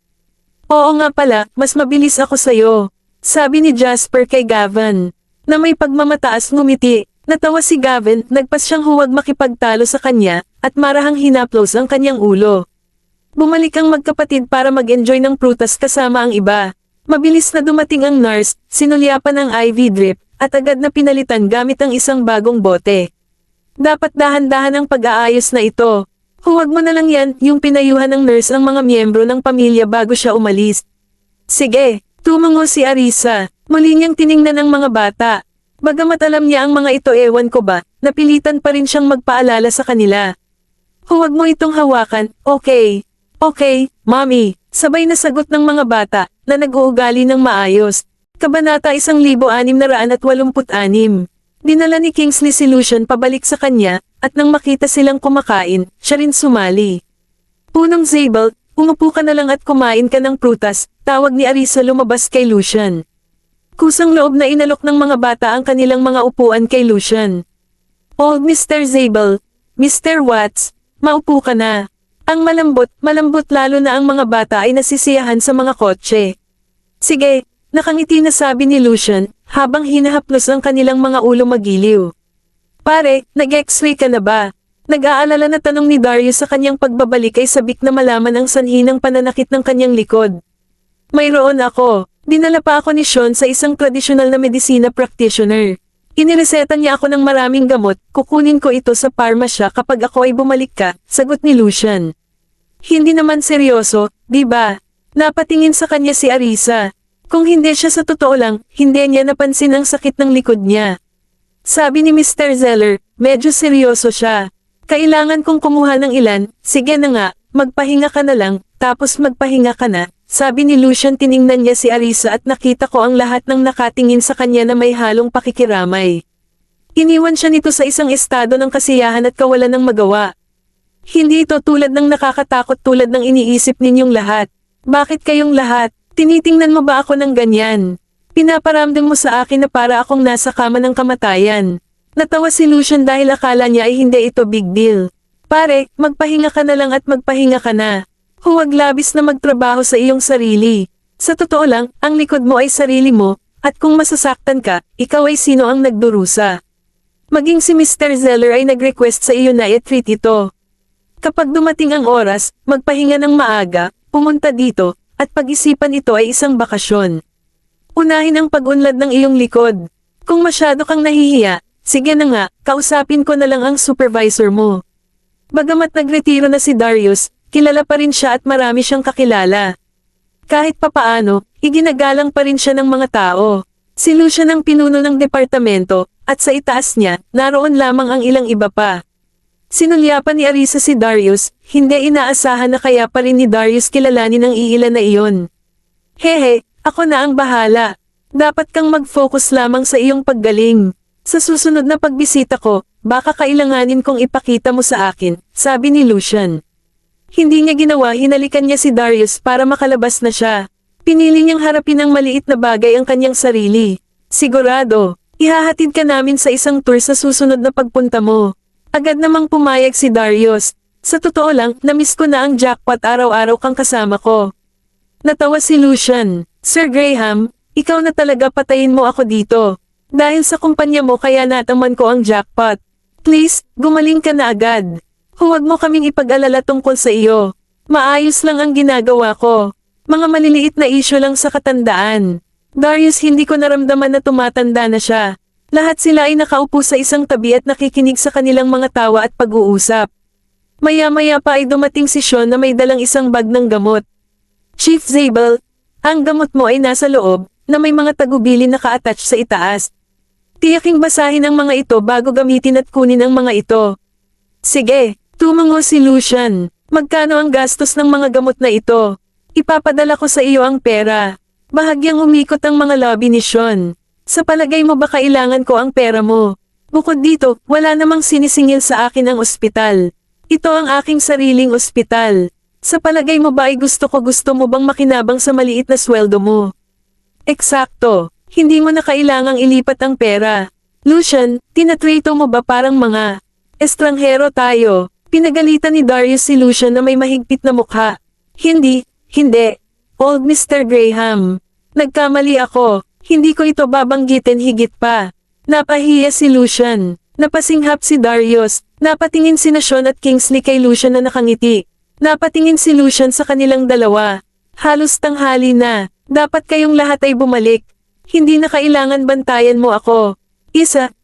Oo nga pala, mas mabilis ako sa'yo. Sabi ni Jasper kay Gavin. Na may pagmamataas ngumiti. Natawa si Gavin, nagpas siyang huwag makipagtalo sa kanya, at marahang hinaplos ang kanyang ulo. Bumalik ang magkapatid para mag-enjoy ng prutas kasama ang iba. Mabilis na dumating ang nurse, sinulyapan ang IV drip, at agad na pinalitan gamit ang isang bagong bote. Dapat dahan-dahan ang pag-aayos na ito. Huwag mo na lang yan, yung pinayuhan ng nurse ang mga miyembro ng pamilya bago siya umalis. Sige, tumango si Arisa. Muli niyang tiningnan ang mga bata. Bagamat alam niya ang mga ito, ewan ko ba, napilitan pa rin siyang magpaalala sa kanila. Huwag mo itong hawakan, okay. Okay, Mommy. Sabay na sagot ng mga bata, na nag-uugali ng maayos. Kabanata 1686. Dinala ni Kingsley si Lucian pabalik sa kanya, at nang makita silang kumakain, siya rin sumali. Punong Zabel, umupo ka na lang at kumain ka ng prutas, tawag ni Arisa lumabas kay Lucian. Kusang loob na inalok ng mga bata ang kanilang mga upuan kay Lucian. Old Mr. Zabel, Mr. Watts, maupo ka na. Ang malambot lalo na ang mga bata ay nasisiyahan sa mga kotse. Sige, nakangiti na sabi ni Lucian, habang hinahaplos ang kanilang mga ulo magiliw. Pare, nag-x-ray ka na ba? Nag-aalala na tanong ni Darius sa kanyang pagbabalik ay sabik na malaman ang sanhi ng pananakit ng kanyang likod. Mayroon ako. Dinala pa ako ni Sean sa isang tradisyonal na medisina practitioner. Inireseta niya ako ng maraming gamot, kukunin ko ito sa parmasya kapag ako ay bumalik ka, sagot ni Lucian. Hindi naman seryoso, di ba? Napatingin sa kanya si Arisa. Kung hindi siya sa totoo lang, hindi niya napansin ang sakit ng likod niya. Sabi ni Mr. Zeller, medyo seryoso siya. Kailangan kong kumuha ng ilan, sige na nga, magpahinga ka na lang, tapos magpahinga ka na. Sabi ni Lucian, tiningnan niya si Arisa at nakita ko ang lahat ng nakatingin sa kanya na may halong pakikiramay. Iniwan siya nito sa isang estado ng kasiyahan at kawalan ng magawa. Hindi ito tulad ng nakakatakot tulad ng iniisip ninyong lahat. Bakit kayong lahat? Tinitingnan mo ba ako ng ganyan? Pinaparamdam mo sa akin na para akong nasa kama ng kamatayan. Natawa si Lucian dahil akala niya ay hindi ito big deal. Pare, magpahinga ka na lang at magpahinga ka na. Huwag labis na magtrabaho sa iyong sarili. Sa totoo lang, ang likod mo ay sarili mo, at kung masasaktan ka, ikaw ay sino ang nagdurusa. Maging si Mr. Zeller ay nag-request sa iyo na i-treat ito. Kapag dumating ang oras, magpahinga ng maaga, pumunta dito, at pag-isipan ito ay isang bakasyon. Unahin ang pag-unlad ng iyong likod. Kung masyado kang nahihiya, sige na nga, kausapin ko na lang ang supervisor mo. Bagamat nagretiro na si Darius, kilala pa rin siya at marami siyang kakilala. Kahit papaano, iginagalang pa rin siya ng mga tao. Si Lucian ang pinuno ng departamento, at sa itaas niya, naroon lamang ang ilang iba pa. Sinulyapan ni Arisa si Darius, hindi inaasahan na kaya pa rin ni Darius kilalanin ang iilan na iyon. Hehe, ako na ang bahala. Dapat kang mag-focus lamang sa iyong paggaling. Sa susunod na pagbisita ko, baka kailanganin kong ipakita mo sa akin, sabi ni Lucian. Hindi niya ginawa, hinalikan niya si Darius para makalabas na siya. Pinili niyang harapin ang maliit na bagay ang kanyang sarili. Sigurado, ihahatid ka namin sa isang tour sa susunod na pagpunta mo. Agad namang pumayag si Darius. Sa totoo lang, namiss ko na ang jackpot, araw-araw kang kasama ko. Natawa si Lucian. Sir Graham, ikaw na talaga, patayin mo ako dito. Dahil sa kumpanya mo kaya nataman ko ang jackpot. Please, gumaling ka na agad. Huwag mo kaming ipag-alala tungkol sa iyo. Maayos lang ang ginagawa ko. Mga maliliit na isyu lang sa katandaan. Darius, hindi ko naramdaman na tumatanda na siya. Lahat sila ay nakaupo sa isang tabi at nakikinig sa kanilang mga tawa at pag-uusap. Maya-maya pa ay dumating si Sean na may dalang isang bag ng gamot. Chief Zabel, ang gamot mo ay nasa loob, na may mga tagubilin na ka-attach sa itaas. Tiyaking basahin ang mga ito bago gamitin at kunin ang mga ito. Sige, tumango si Lucian. Magkano ang gastos ng mga gamot na ito? Ipapadala ko sa iyo ang pera. Bahagyang umikot ang mga lobby ni Sean. Sa palagay mo ba kailangan ko ang pera mo? Bukod dito, wala namang sinisingil sa akin ang ospital. Ito ang aking sariling ospital. Sa palagay mo ba ay gusto mo bang makinabang sa maliit na sweldo mo? Eksakto. Hindi mo na kailangang ilipat ang pera. Lucian, tinatrato mo ba parang mga estranghero tayo? Pinagalitan ni Darius si Lucian na may mahigpit na mukha. Hindi. Old Mr. Graham. Nagkamali ako. Hindi ko ito babanggitin higit pa. Napahiya si Lucian. Napasinghap si Darius. Napatingin sina Sean at Kingsley kay Lucian na nakangiti. Napatingin si Lucian sa kanilang dalawa. Halos tanghali na. Dapat kayong lahat ay bumalik. Hindi na kailangan bantayan mo ako.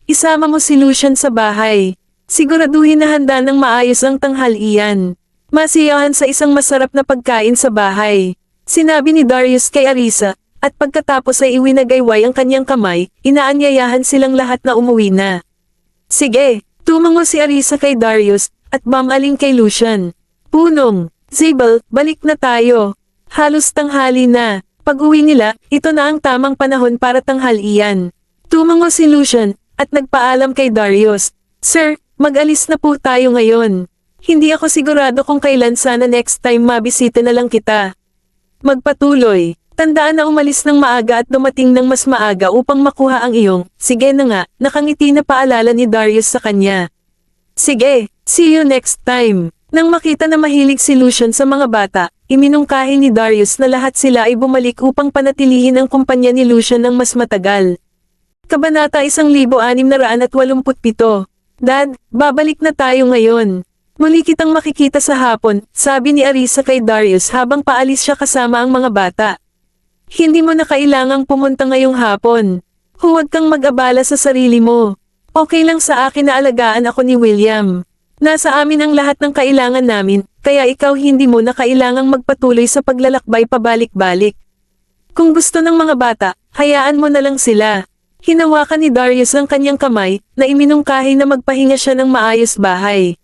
Isama mo si Lucian sa bahay. Siguraduhin na handa ng maayos ang tanghalian. Masiyahan sa isang masarap na pagkain sa bahay. Sinabi ni Darius kay Arisa, at pagkatapos ay iwinagayway ang kanyang kamay, inaanyayahan silang lahat na umuwi na. Sige, tumango si Arisa kay Darius, at bamaling kay Lucian. Punong, Zabel, balik na tayo. Halos tanghali na. Pag-uwi nila, ito na ang tamang panahon para tanghalian. Tumango si Lucian, at nagpaalam kay Darius. Sir, mag-alis na po tayo ngayon. Hindi ako sigurado kung kailan, sana next time mabisita na lang kita. Magpatuloy. Tandaan na umalis ng maaga at dumating ng mas maaga upang makuha ang iyong, sige na nga, nakangiti na paalala ni Darius sa kanya. Sige, see you next time. Nang makita na mahilig si Lucian sa mga bata, iminungkahi ni Darius na lahat sila ay bumalik upang panatilihin ang kumpanya ni Lucian ng mas matagal. Kabanata 1687. Dad, babalik na tayo ngayon. Muli kitang makikita sa hapon, sabi ni Arisa kay Darius habang paalis siya kasama ang mga bata. Hindi mo na kailangang pumunta ngayong hapon. Huwag kang mag-abala sa sarili mo. Okay lang sa akin na alagaan ako ni William. Nasa amin ang lahat ng kailangan namin, kaya ikaw hindi mo na kailangang magpatuloy sa paglalakbay pabalik-balik. Kung gusto ng mga bata, hayaan mo na lang sila. Hinawakan ni Darius ang kanyang kamay, na iminungkahi na magpahinga siya ng maayos bahay.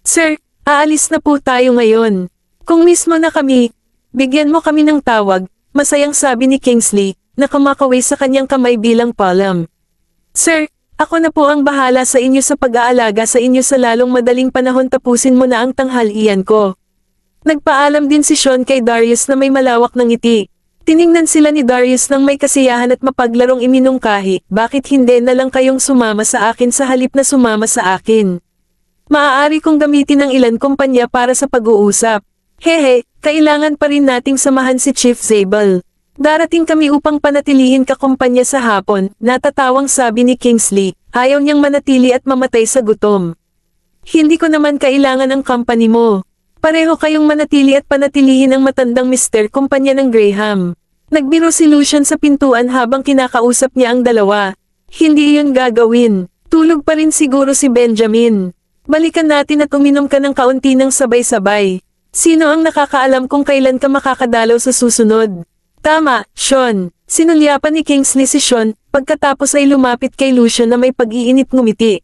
Sir, aalis na po tayo ngayon. Kung mismo na kami, bigyan mo kami ng tawag, masayang sabi ni Kingsley, na kumakaway sa kanyang kamay bilang paalam. Sir, ako na po ang bahala sa inyo sa pag-aalaga sa inyo sa lalong madaling panahon, tapusin mo na ang tanghalian ko. Nagpaalam din si Sean kay Darius na may malawak ng ngiti. Tiningnan sila ni Darius nang may kasiyahan at mapaglarong iminungkahi, bakit hindi na lang kayong sumama sa akin sa halip na sumama sa akin? Maaari kong gamitin ng ilan kumpanya para sa pag-uusap. Hehe, kailangan pa rin nating samahan si Chief Zabel. Darating kami upang panatilihin ka kumpanya sa hapon, natatawang sabi ni Kingsley, ayaw niyang manatili at mamatay sa gutom. Hindi ko naman kailangan ang company mo. Pareho kayong manatili at panatilihin ang matandang Mr. Kumpanya ng Graham. Nagbiro si Lucian sa pintuan habang kinakausap niya ang dalawa. Hindi iyon gagawin. Tulog pa rin siguro si Benjamin. Balikan natin at uminom ka ng kaunti ng sabay-sabay. Sino ang nakakaalam kung kailan ka makakadalaw sa susunod? Tama, Sean. Sinulyapan ni Kingsley si Sean, pagkatapos ay lumapit kay Lucian na may pag-iinit ngumiti.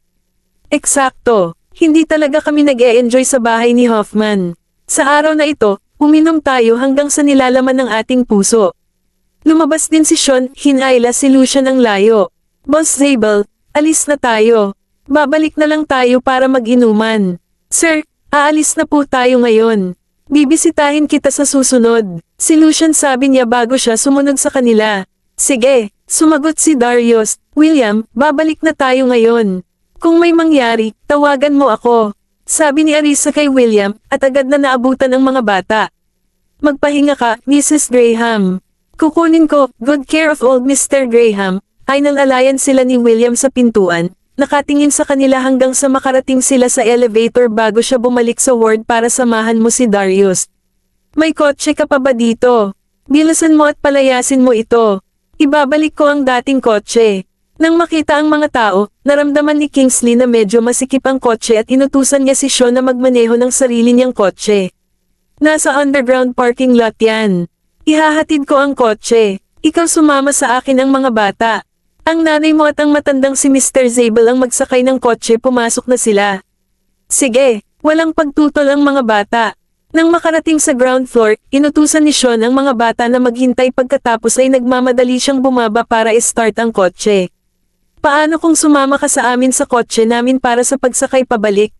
Eksakto. Hindi talaga kami nag-e-enjoy sa bahay ni Hoffman. Sa araw na ito, uminom tayo hanggang sa nilalaman ng ating puso. Lumabas din si Sean, hinayla si Lucian ang layo. Boss Zabel, alis na tayo. Babalik na lang tayo para mag-inuman. Sir, aalis na po tayo ngayon. Bibisitahin kita sa susunod. Si Lucian sabi niya bago siya sumunod sa kanila. Sige, sumagot si Darius. William, babalik na tayo ngayon. Kung may mangyari, tawagan mo ako. Sabi ni Arisa kay William, at agad na naabutan ang mga bata. Magpahinga ka, Mrs. Graham. Kukunin ko, good care of old Mr. Graham. Ay nalalayan sila ni William sa pintuan. Nakatingin sa kanila hanggang sa makarating sila sa elevator bago siya bumalik sa ward para samahan mo si Darius. May kotse ka pa ba dito? Bilisan mo at palayasin mo ito. Ibabalik ko ang dating kotse. Nang makita ang mga tao, naramdaman ni Kingsley na medyo masikip ang kotse at inutusan niya si Sean na magmaneho ng sarili niyang kotse. Nasa underground parking lot yan. Ihahatid ko ang kotse. Ikaw sumama sa akin ang mga bata. Ang nanay mo at ang matandang si Mr. Zabel ang magsakay ng kotse, pumasok na sila. Sige, walang pagtutol ang mga bata. Nang makarating sa ground floor, inutusan ni Sean ang mga bata na maghintay pagkatapos ay nagmamadali siyang bumaba para i-start ang kotse. Paano kung sumama ka sa amin sa kotse namin para sa pagsakay pabalik?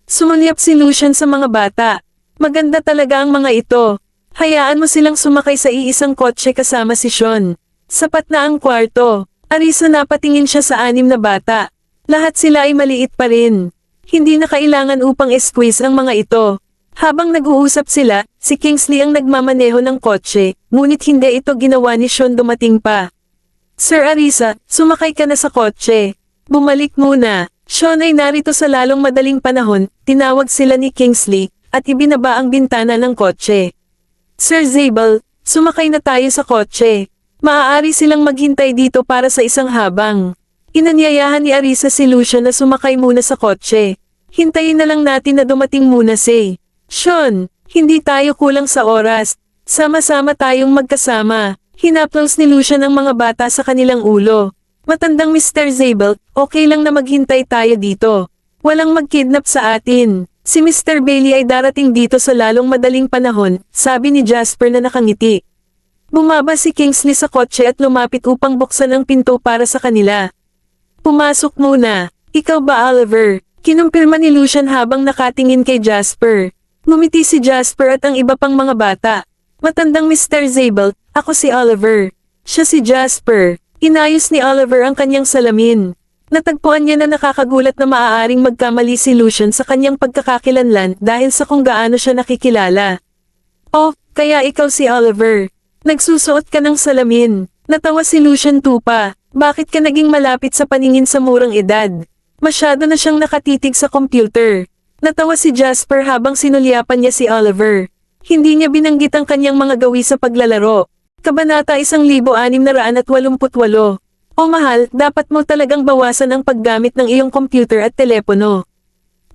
Sumulyap si Lucian sa mga bata. Maganda talaga ang mga ito. Hayaan mo silang sumakay sa iisang kotse kasama si Sean. Sapat na ang kwarto. Arisa napatingin siya sa 6 na bata. Lahat sila ay maliit pa rin. Hindi na kailangan upang squeeze ang mga ito. Habang nag-uusap sila, si Kingsley ang nagmamaneho ng kotse, ngunit hindi ito ginawa ni Sean dumating pa. Sir Arisa, sumakay ka na sa kotse. Bumalik muna. Sean ay narito sa lalong madaling panahon, tinawag sila ni Kingsley, at ibinaba ang bintana ng kotse. Sir Zabel, sumakay na tayo sa kotse. Maaari silang maghintay dito para sa isang habang. Inanyayahan ni Arisa si Lucian na sumakay muna sa kotse. Hintayin na lang natin na dumating muna si Sean. Hindi tayo kulang sa oras. Sama-sama tayong magkasama. Hinaplos ni Lucian ang mga bata sa kanilang ulo. Matandang Mr. Zabel, okay lang na maghintay tayo dito. Walang magkidnap sa atin. Si Mr. Bailey ay darating dito sa lalong madaling panahon, sabi ni Jasper na nakangiti. Bumaba si Kingsley sa kotse at lumapit upang buksan ang pinto para sa kanila. Pumasok muna. Ikaw ba, Oliver? Kinumpirma ni Lucian habang nakatingin kay Jasper. Ngumiti si Jasper at ang iba pang mga bata. Matandang Mr. Zabel, ako si Oliver. Siya si Jasper. Inayos ni Oliver ang kanyang salamin. Natagpuan niya na nakakagulat na maaaring magkamali si Lucian sa kanyang pagkakakilanlan dahil sa kung gaano siya nakikilala. Oh, kaya ikaw si Oliver. Nagsusuot ka ng salamin. Natawa si Lucian tupa. Bakit ka naging malapit sa paningin sa murang edad? Masyado na siyang nakatitig sa computer. Natawa si Jasper habang sinulyapan niya si Oliver. Hindi niya binanggit ang kanyang mga gawi sa paglalaro. Kabanata 1688. O mahal, dapat mo talagang bawasan ang paggamit ng iyong computer at telepono.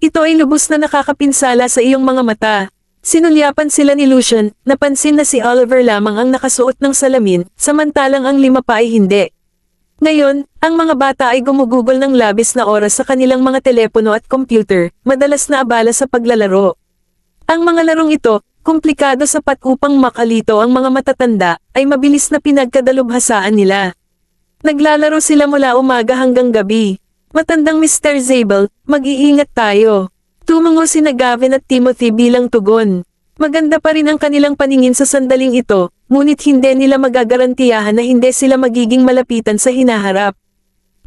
Ito ay lubos na nakakapinsala sa iyong mga mata. Sinulyapan sila ni Lucian, napansin na si Oliver lamang ang nakasuot ng salamin, samantalang ang 5 pa ay hindi. Ngayon, ang mga bata ay gumugugol ng labis na oras sa kanilang mga telepono at computer, madalas na abala sa paglalaro. Ang mga larong ito, komplikado sapat upang makalito ang mga matatanda, ay mabilis na pinagkadalubhasaan nila. Naglalaro sila mula umaga hanggang gabi. Matandang Mr. Zabel, mag-iingat tayo. Tumango sina Gavin at Timothy bilang tugon. Maganda pa rin ang kanilang paningin sa sandaling ito, ngunit hindi nila magagarantiyahan na hindi sila magiging malapitan sa hinaharap.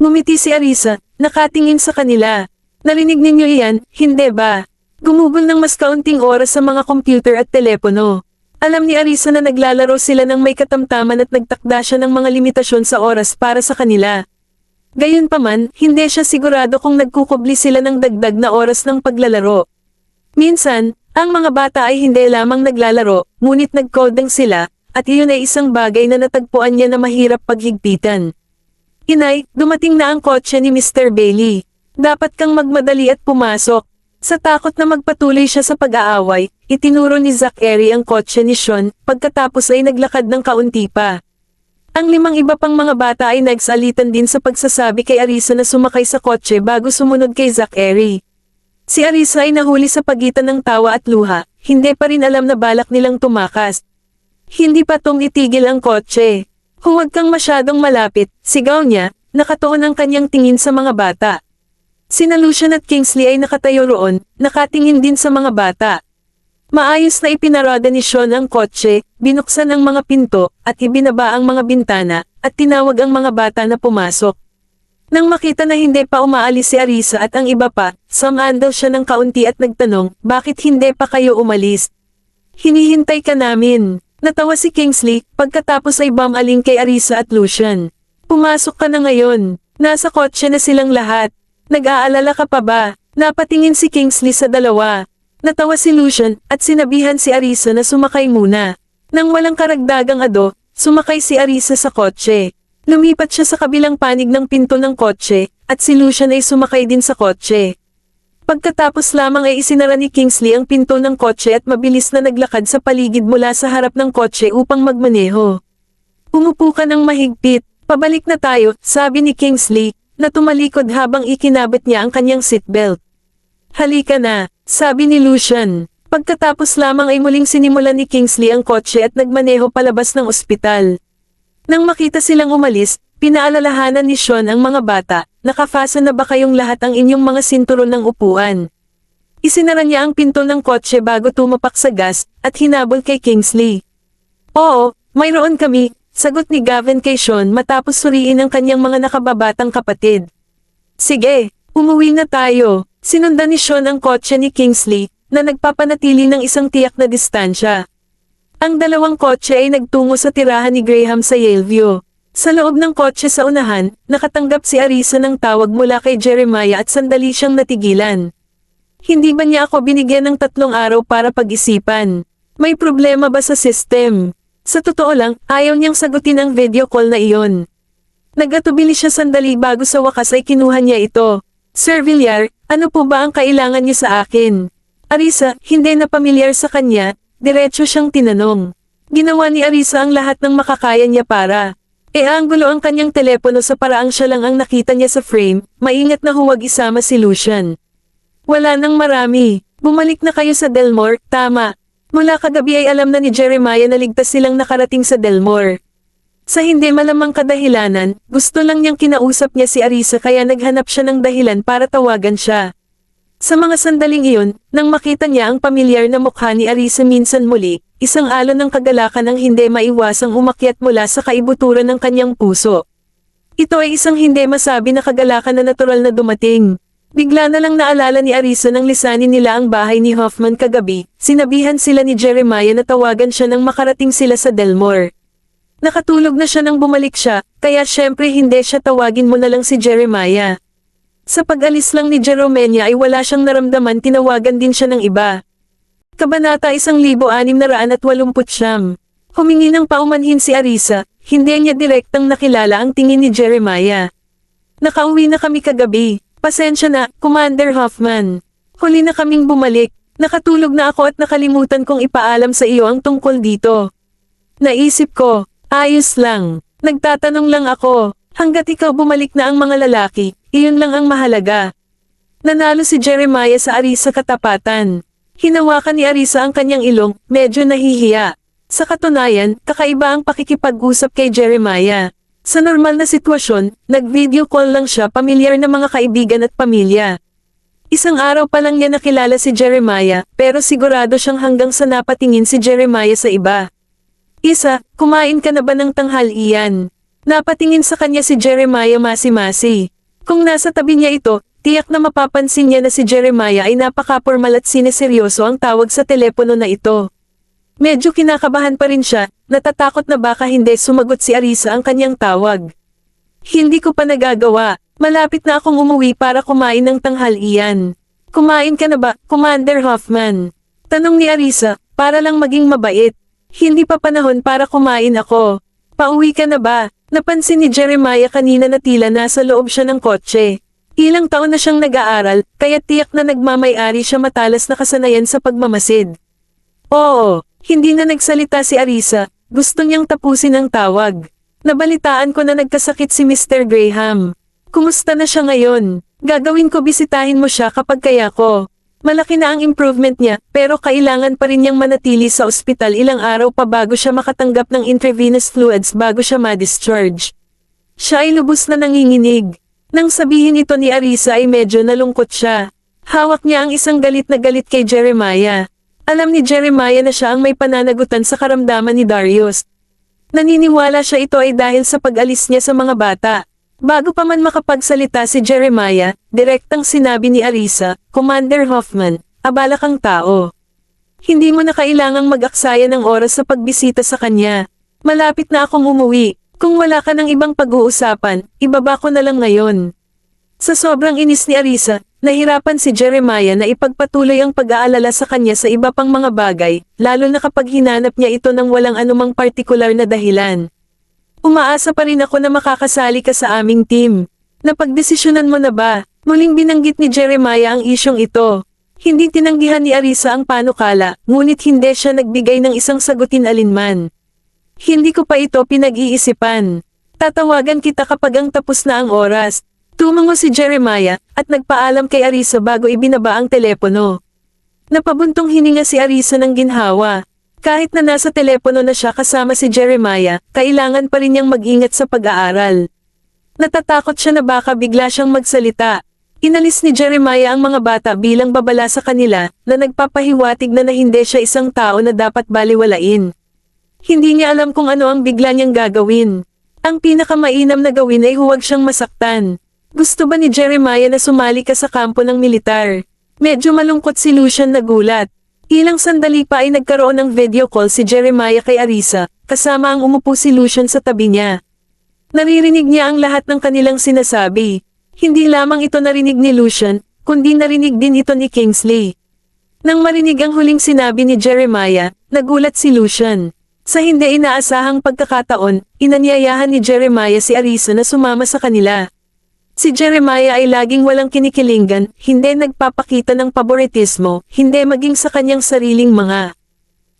Ngumiti si Arisa, nakatingin sa kanila. Narinig ninyo iyan, hindi ba? Gumugol ng mas kaunting oras sa mga computer at telepono. Alam ni Arisa na naglalaro sila ng may katamtaman at nagtakda siya ng mga limitasyon sa oras para sa kanila. Gayunpaman, hindi siya sigurado kung nagkukubli sila ng dagdag na oras ng paglalaro. Minsan, ang mga bata ay hindi lamang naglalaro, ngunit nagcoding sila, at iyon ay isang bagay na natagpuan niya na mahirap paghigpitan. Inay, dumating na ang kotse ni Mr. Bailey. Dapat kang magmadali at pumasok. Sa takot na magpatuloy siya sa pag-aaway, itinuro ni Zachary ang kotse ni Sean, pagkatapos ay naglakad ng kaunti pa. Ang 5 iba pang mga bata ay nagsalitan din sa pagsasabi kay Arisa na sumakay sa kotse bago sumunod kay Zachary. Si Arisa ay nahuli sa pagitan ng tawa at luha, hindi pa rin alam na balak nilang tumakas. Hindi pa itigil ang kotse. Huwag kang masyadong malapit, sigaw niya, nakatuon ang kanyang tingin sa mga bata. Sina Lucian at Kingsley ay nakatayo roon, nakatingin din sa mga bata. Maayos na ipinarada ni Sean ang kotse, binuksan ang mga pinto, at ibinaba ang mga bintana, at tinawag ang mga bata na pumasok. Nang makita na hindi pa umaalis si Arisa at ang iba pa, sumandal siya ng kaunti at nagtanong, bakit hindi pa kayo umalis? Hinihintay ka namin. Natawa si Kingsley, pagkatapos ay bumaling kay Arisa at Lucian. Pumasok ka na ngayon. Nasa kotse na silang lahat. Nag-aalala ka pa ba? Napatingin si Kingsley sa dalawa. Natawa si Lucian, at sinabihan si Arisa na sumakay muna. Nang walang karagdagang ado, sumakay si Arisa sa kotse. Lumipat siya sa kabilang panig ng pinto ng kotse, at si Lucian ay sumakay din sa kotse. Pagkatapos lamang ay isinara ni Kingsley ang pinto ng kotse at mabilis na naglakad sa paligid mula sa harap ng kotse upang magmaneho. Umupo ka ng mahigpit, pabalik na tayo, sabi ni Kingsley, na tumalikod habang ikinabit niya ang kanyang seatbelt. Halika na, sabi ni Lucian. Pagkatapos lamang ay muling sinimulan ni Kingsley ang kotse at nagmaneho palabas ng ospital. Nang makita silang umalis, pinaalalahanan ni Sean ang mga bata, nakafasa na ba kayong lahat ang inyong mga sinturon ng upuan? Isinara niya ang pinto ng kotse bago tumapak sa gas, at hinabol kay Kingsley. Oo, mayroon kami, sagot ni Gavin kay Sean matapos suriin ang kanyang mga nakababatang kapatid. Sige, umuwi na tayo. Sinundan ni Sean ang kotse ni Kingsley, na nagpapanatili ng isang tiyak na distansya. Ang dalawang kotse ay nagtungo sa tirahan ni Graham sa Yaleview. Sa loob ng kotse sa unahan, nakatanggap si Arisa ng tawag mula kay Jeremiah at sandali siyang natigilan. Hindi ba niya ako binigyan ng 3 araw para pag-isipan? May problema ba sa system? Sa totoo lang, ayaw niyang sagutin ang video call na iyon. Nagatubili siya sandali bago sa wakas ay kinuha niya ito. Sir Villar, ano po ba ang kailangan niyo sa akin? Arisa, hindi na pamilyar sa kanya, diretso siyang tinanong. Ginawa ni Arisa ang lahat ng makakaya niya para. Anggulo ang kanyang telepono sa paraang siya lang ang nakita niya sa frame, maingat na huwag isama si Lucian. Wala nang marami, bumalik na kayo sa Delmore, tama. Mula kagabi ay alam na ni Jeremiah na ligtas silang nakarating sa Delmore. Sa hindi malamang kadahilanan, gusto lang niyang kinausap niya si Arisa kaya naghanap siya ng dahilan para tawagan siya. Sa mga sandaling iyon, nang makita niya ang pamilyar na mukha ni Arisa minsan muli, isang alon ng kagalakan ang hindi maiwasang umakyat mula sa kaibuturan ng kanyang puso. Ito ay isang hindi masabi na kagalakan na natural na dumating. Bigla na lang naalala ni Arisa nang lisanin nila ang bahay ni Hoffman kagabi, sinabihan sila ni Jeremiah na tawagan siya nang makarating sila sa Delmore. Nakatulog na siya nang bumalik siya, kaya syempre hindi siya tawagin mo na lang si Jeremiah. Sa pag-alis lang ni Jeremiah ay wala siyang naramdaman, tinawagan din siya ng iba. Kabanata 1689. Humingi ng paumanhin si Arisa, hindi niya direktang nakilala ang tingin ni Jeremiah. Nakauwi na kami kagabi, pasensya na, Commander Hoffman. Huli na kaming bumalik, nakatulog na ako at nakalimutan kong ipaalam sa iyo ang tungkol dito. Naisip ko, ayos lang, nagtatanong lang ako, hanggat ikaw bumalik na ang mga lalaki, iyon lang ang mahalaga. Nanalo si Jeremiah sa Arisa katapatan. Hinawakan ni Arisa ang kanyang ilong, medyo nahihiya. Sa katunayan, kakaiba ang pakikipag-usap kay Jeremiah. Sa normal na sitwasyon, nag-video call lang siya, pamilyar na mga kaibigan at pamilya. Isang araw pa lang niya nakilala si Jeremiah, pero sigurado siyang hanggang sa napatingin si Jeremiah sa iba. Isa, kumain ka na ba ng tanghalian? Napatingin sa kanya si Jeremiah masi-masi. Kung nasa tabi niya ito, tiyak na mapapansin niya na si Jeremiah ay napaka-formal at sineseryoso ang tawag sa telepono na ito. Medyo kinakabahan pa rin siya, natatakot na baka hindi sumagot si Arisa ang kanyang tawag. Hindi ko pa nagagawa, malapit na akong umuwi para kumain ng tanghalian. Kumain ka na ba, Commander Hoffman? Tanong ni Arisa, para lang maging mabait. Hindi pa panahon para kumain ako. Pauwi ka na ba? Napansin ni Jeremiah kanina na tila nasa loob siya ng kotse. Ilang taon na siyang nag-aaral, kaya tiyak na nagmamay-ari siya matalas na kasanayan sa pagmamasid. Oo, hindi na nagsalita si Arisa, gusto niyang tapusin ang tawag. Nabalitaan ko na nagkasakit si Mr. Graham. Kumusta na siya ngayon? Gagawin ko bisitahin mo siya kapag kaya ko. Malaki na ang improvement niya, pero kailangan pa rin niyang manatili sa ospital ilang araw pa bago siya makatanggap ng intravenous fluids bago siya ma-discharge. Siya ay lubos na nanginginig. Nang sabihin ito ni Arisa ay medyo nalungkot siya. Hawak niya ang isang galit na galit kay Jeremiah. Alam ni Jeremiah na siya ang may pananagutan sa karamdaman ni Darius. Naniniwala siya ito ay dahil sa pag-alis niya sa mga bata. Bago pa man makapagsalita si Jeremiah, direktang sinabi ni Arisa, "Commander Hoffman, abala kang tao. Hindi mo na kailangang mag-aksaya ng oras sa pagbisita sa kanya. Malapit na akong umuwi. Kung wala ka ng ibang pag-uusapan, ibaba ko na lang ngayon." Sa sobrang inis ni Arisa, nahirapan si Jeremiah na ipagpatuloy ang pag-aalala sa kanya sa iba pang mga bagay, lalo na kapag hinanap niya ito ng walang anumang partikular na dahilan. "Umaasa pa rin ako na makakasali ka sa aming team. Napagdesisyonan mo na ba?" Muling binanggit ni Jeremiah ang isyong ito. Hindi tinanggihan ni Arisa ang panukala, ngunit hindi siya nagbigay ng isang sagutin alinman. "Hindi ko pa ito pinag-iisipan. Tatawagan kita kapag ang tapos na ang oras." Tumango si Jeremiah, at nagpaalam kay Arisa bago ibinaba ang telepono. Napabuntong hininga si Arisa ng ginhawa. Kahit na nasa telepono na siya kasama si Jeremiah, kailangan pa rin niyang mag-ingat sa pag-aaral. Natatakot siya na baka bigla siyang magsalita. Inalis ni Jeremiah ang mga bata bilang babala sa kanila, na nagpapahiwatig na hindi siya isang tao na dapat baliwalain. Hindi niya alam kung ano ang bigla niyang gagawin. Ang pinakamainam na gawin ay huwag siyang masaktan. Gusto ba ni Jeremiah na sumali ka sa kampo ng militar? Medyo malungkot si Lucian na gulat. Ilang sandali pa ay nagkaroon ng video call si Jeremiah kay Arisa, kasama ang umupo si Lucian sa tabi niya. Naririnig niya ang lahat ng kanilang sinasabi. Hindi lamang ito narinig ni Lucian, kundi narinig din ito ni Kingsley. Nang marinig ang huling sinabi ni Jeremiah, nagulat si Lucian. Sa hindi inaasahang pagkakataon, inanyayahan ni Jeremiah si Arisa na sumama sa kanila. Si Jeremiah ay laging walang kinikilingan, hindi nagpapakita ng paboritismo, hindi maging sa kanyang sariling mga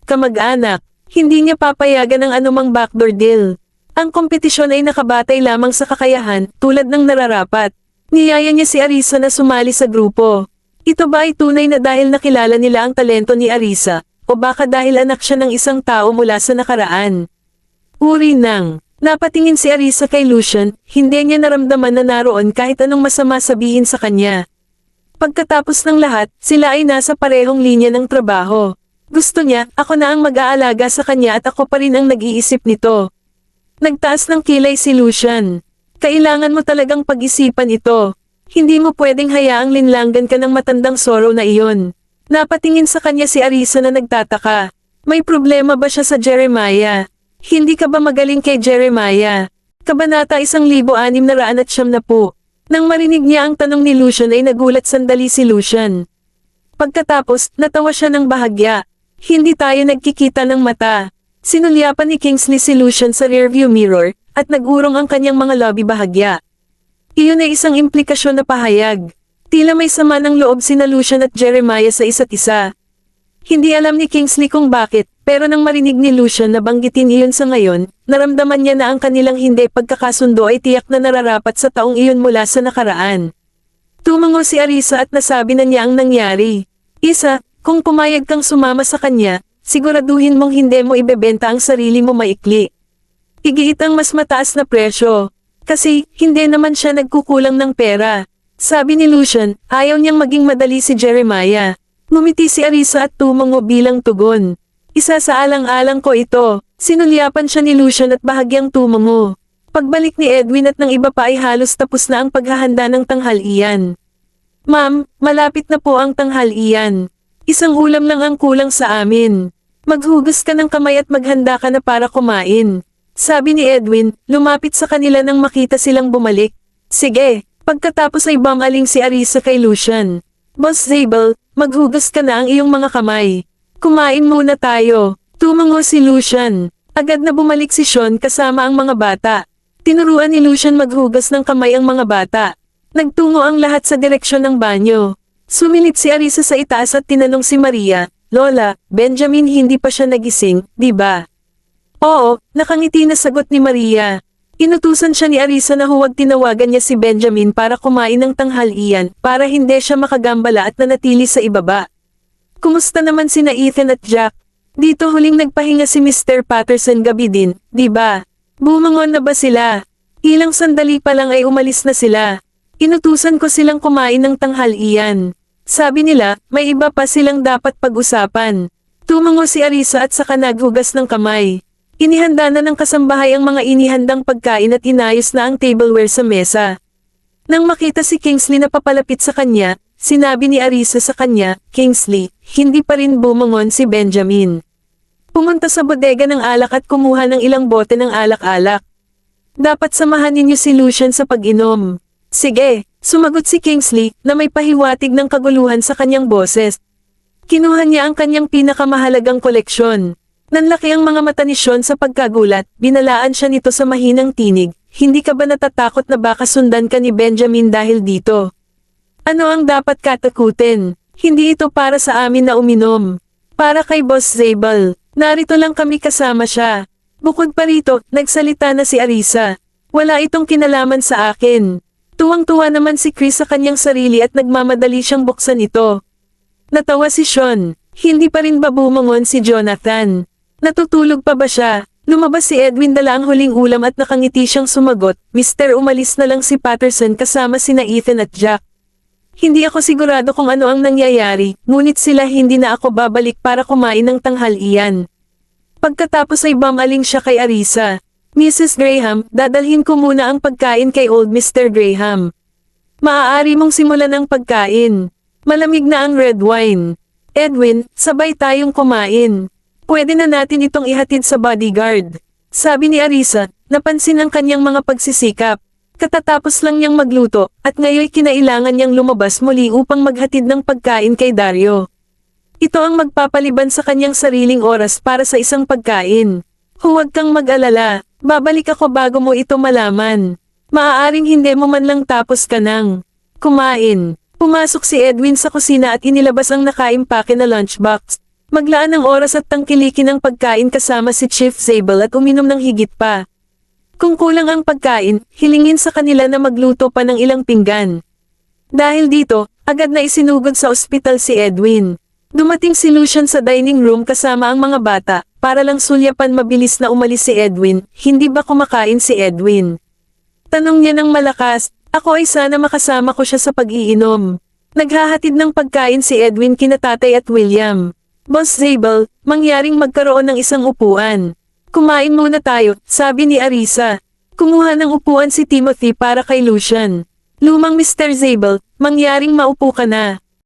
kamag-anak. Hindi niya papayagan ng anumang backdoor deal. Ang kompetisyon ay nakabatay lamang sa kakayahan, tulad ng nararapat. Niyaya niya si Arisa na sumali sa grupo. Ito ba ay tunay na dahil nakilala nila ang talento ni Arisa, o baka dahil anak siya ng isang tao mula sa nakaraan? Uri ng napatingin si Arisa kay Lucian, hindi niya naramdaman na naroon kahit anong masama sabihin sa kanya. Pagkatapos ng lahat, sila ay nasa parehong linya ng trabaho. Gusto niya, ako na ang mag-aalaga sa kanya at ako pa rin ang nag-iisip nito. Nagtaas ng kilay si Lucian. Kailangan mo talagang pag-isipan ito. Hindi mo pwedeng hayaang linlanggan ka ng matandang sorrow na iyon. Napatingin sa kanya si Arisa na nagtataka. May problema ba siya sa Jeremiah? Hindi ka ba magaling kay Jeremiah? Kabanata 1690. Nang marinig niya ang tanong ni Lucian ay nagulat sandali si Lucian. Pagkatapos, natawa siya ng bahagya. Hindi tayo nagkikita ng mata. Sinulyapan ni Kingsley si Lucian sa rearview mirror, at nag-urong ang kanyang mga lobby bahagya. Iyon ay isang implikasyon na pahayag. Tila may sama ng loob sina Lucian at Jeremiah sa isa't isa. Hindi alam ni Kingsley kung bakit, pero nang marinig ni Lucian na banggitin iyon sa ngayon, naramdaman niya na ang kanilang hindi pagkakasundo ay tiyak na nararapat sa taong iyon mula sa nakaraan. Tumango si Arisa at nasabi na niya ang nangyari. "Isa, kung pumayag kang sumama sa kanya, siguraduhin mong hindi mo ibebenta ang sarili mo maikli. Igiit ang mas mataas na presyo. Kasi, hindi naman siya nagkukulang ng pera." Sabi ni Lucian, ayaw niyang maging madali si Jeremiah. Ngumiti si Arisa at tumango bilang tugon. "Isa sa alang-alang ko ito." Sinulyapan siya ni Lucian at bahagyang tumango. Pagbalik ni Edwin at ng iba pa ay halos tapos na ang paghahanda ng tanghalian. "Ma'am, malapit na po ang tanghalian. Isang ulam lang ang kulang sa amin. Maghugas ka ng kamay at maghanda ka na para kumain." Sabi ni Edwin, lumapit sa kanila nang makita silang bumalik. "Sige." Pagkatapos ay bumaling si Arisa kay Lucian. "Boss Zabel, maghugas ka na ang iyong mga kamay. Kumain muna tayo." Tumango si Lucian. Agad na bumalik si Sean kasama ang mga bata. Tinuruan ni Lucian maghugas ng kamay ang mga bata. Nagtungo ang lahat sa direksyon ng banyo. Sumilip si Arisa sa itaas at tinanong si Maria, "Lola, Benjamin hindi pa siya nagising, di ba?" "Oo," nakangiti na sagot ni Maria. Inutusan siya ni Arisa na huwag tinawagan niya si Benjamin para kumain ng tanghalian para hindi siya makagambala at nanatili sa ibaba. Kumusta naman sina Ethan at Jack? Dito huling nagpahinga si Mr. Patterson gabi din, di ba? Bumangon na ba sila? Ilang sandali pa lang ay umalis na sila. Inutusan ko silang kumain ng tanghalian. Sabi nila, may iba pa silang dapat pag-usapan. Tumango si Arisa at saka naghugas ng kamay. Inihanda na ng kasambahay ang mga inihandang pagkain at inayos na ang tableware sa mesa. Nang makita si Kingsley na papalapit sa kanya, sinabi ni Arisa sa kanya, "Kingsley, hindi pa rin bumangon si Benjamin. Pumunta sa bodega ng alak at kumuha ng ilang bote ng alak-alak. Dapat samahan ninyo si Lucian sa pag-inom." "Sige," sumagot si Kingsley, na may pahiwatig ng kaguluhan sa kanyang boses. Kinuha niya ang kanyang pinakamahalagang koleksyon. Nanlaki ang mga mata ni Sean sa pagkagulat, binalaan siya nito sa mahinang tinig, "Hindi ka ba natatakot na baka sundan ka ni Benjamin dahil dito? Ano ang dapat katakutin? Hindi ito para sa amin na uminom. Para kay Boss Zabel, narito lang kami kasama siya." Bukod pa rito, nagsalita na si Arisa. "Wala itong kinalaman sa akin." Tuwang-tuwa naman si Chris sa kanyang sarili at nagmamadali siyang buksan ito. Natawa si Sean. Hindi pa rin ba bumangon si Jonathan? Natutulog pa ba siya? Lumabas si Edwin dala ang huling ulam at nakangiti siyang sumagot, "Mister, umalis na lang si Patterson kasama sina Ethan at Jack. Hindi ako sigurado kung ano ang nangyayari, ngunit sila hindi na ako babalik para kumain ng tanghalian." Pagkatapos ay bumaling siya kay Arisa. "Mrs. Graham, dadalhin ko muna ang pagkain kay old Mr. Graham. Maaari mong simulan ang pagkain. Malamig na ang red wine. Edwin, sabay tayong kumain. Pwede na natin itong ihatid sa bodyguard." Sabi ni Arisa, napansin ang kanyang mga pagsisikap. Katatapos lang niyang magluto, at ngayoy kinailangan niyang lumabas muli upang maghatid ng pagkain kay Dario. Ito ang magpapaliban sa kanyang sariling oras para sa isang pagkain. "Huwag kang mag-alala, babalik ako bago mo ito malaman. Maaaring hindi mo man lang tapos ka nang kumain." Pumasok si Edwin sa kusina at inilabas ang nakaimpake na lunchbox. Maglaan ng oras at tangkilikin ang pagkain kasama si Chief Zabel at uminom ng higit pa. Kung kulang ang pagkain, hilingin sa kanila na magluto pa ng ilang pinggan. Dahil dito, agad na isinugod sa ospital si Edwin. Dumating si Lucian sa dining room kasama ang mga bata, para lang sulyapan mabilis na umalis si Edwin. "Hindi ba kumakain si Edwin?" Tanong niya ng malakas. "Ako ay sana makasama ko siya sa pag-iinom." Naghahatid ng pagkain si Edwin kina Tatay at William. "Boss Zabel, mangyaring magkaroon ng isang upuan. Kumain muna tayo," sabi ni Arisa. Kumuha ng upuan si Timothy para kay Lucian. "Lumang Mr. Zabel, mangyaring maupo ka na."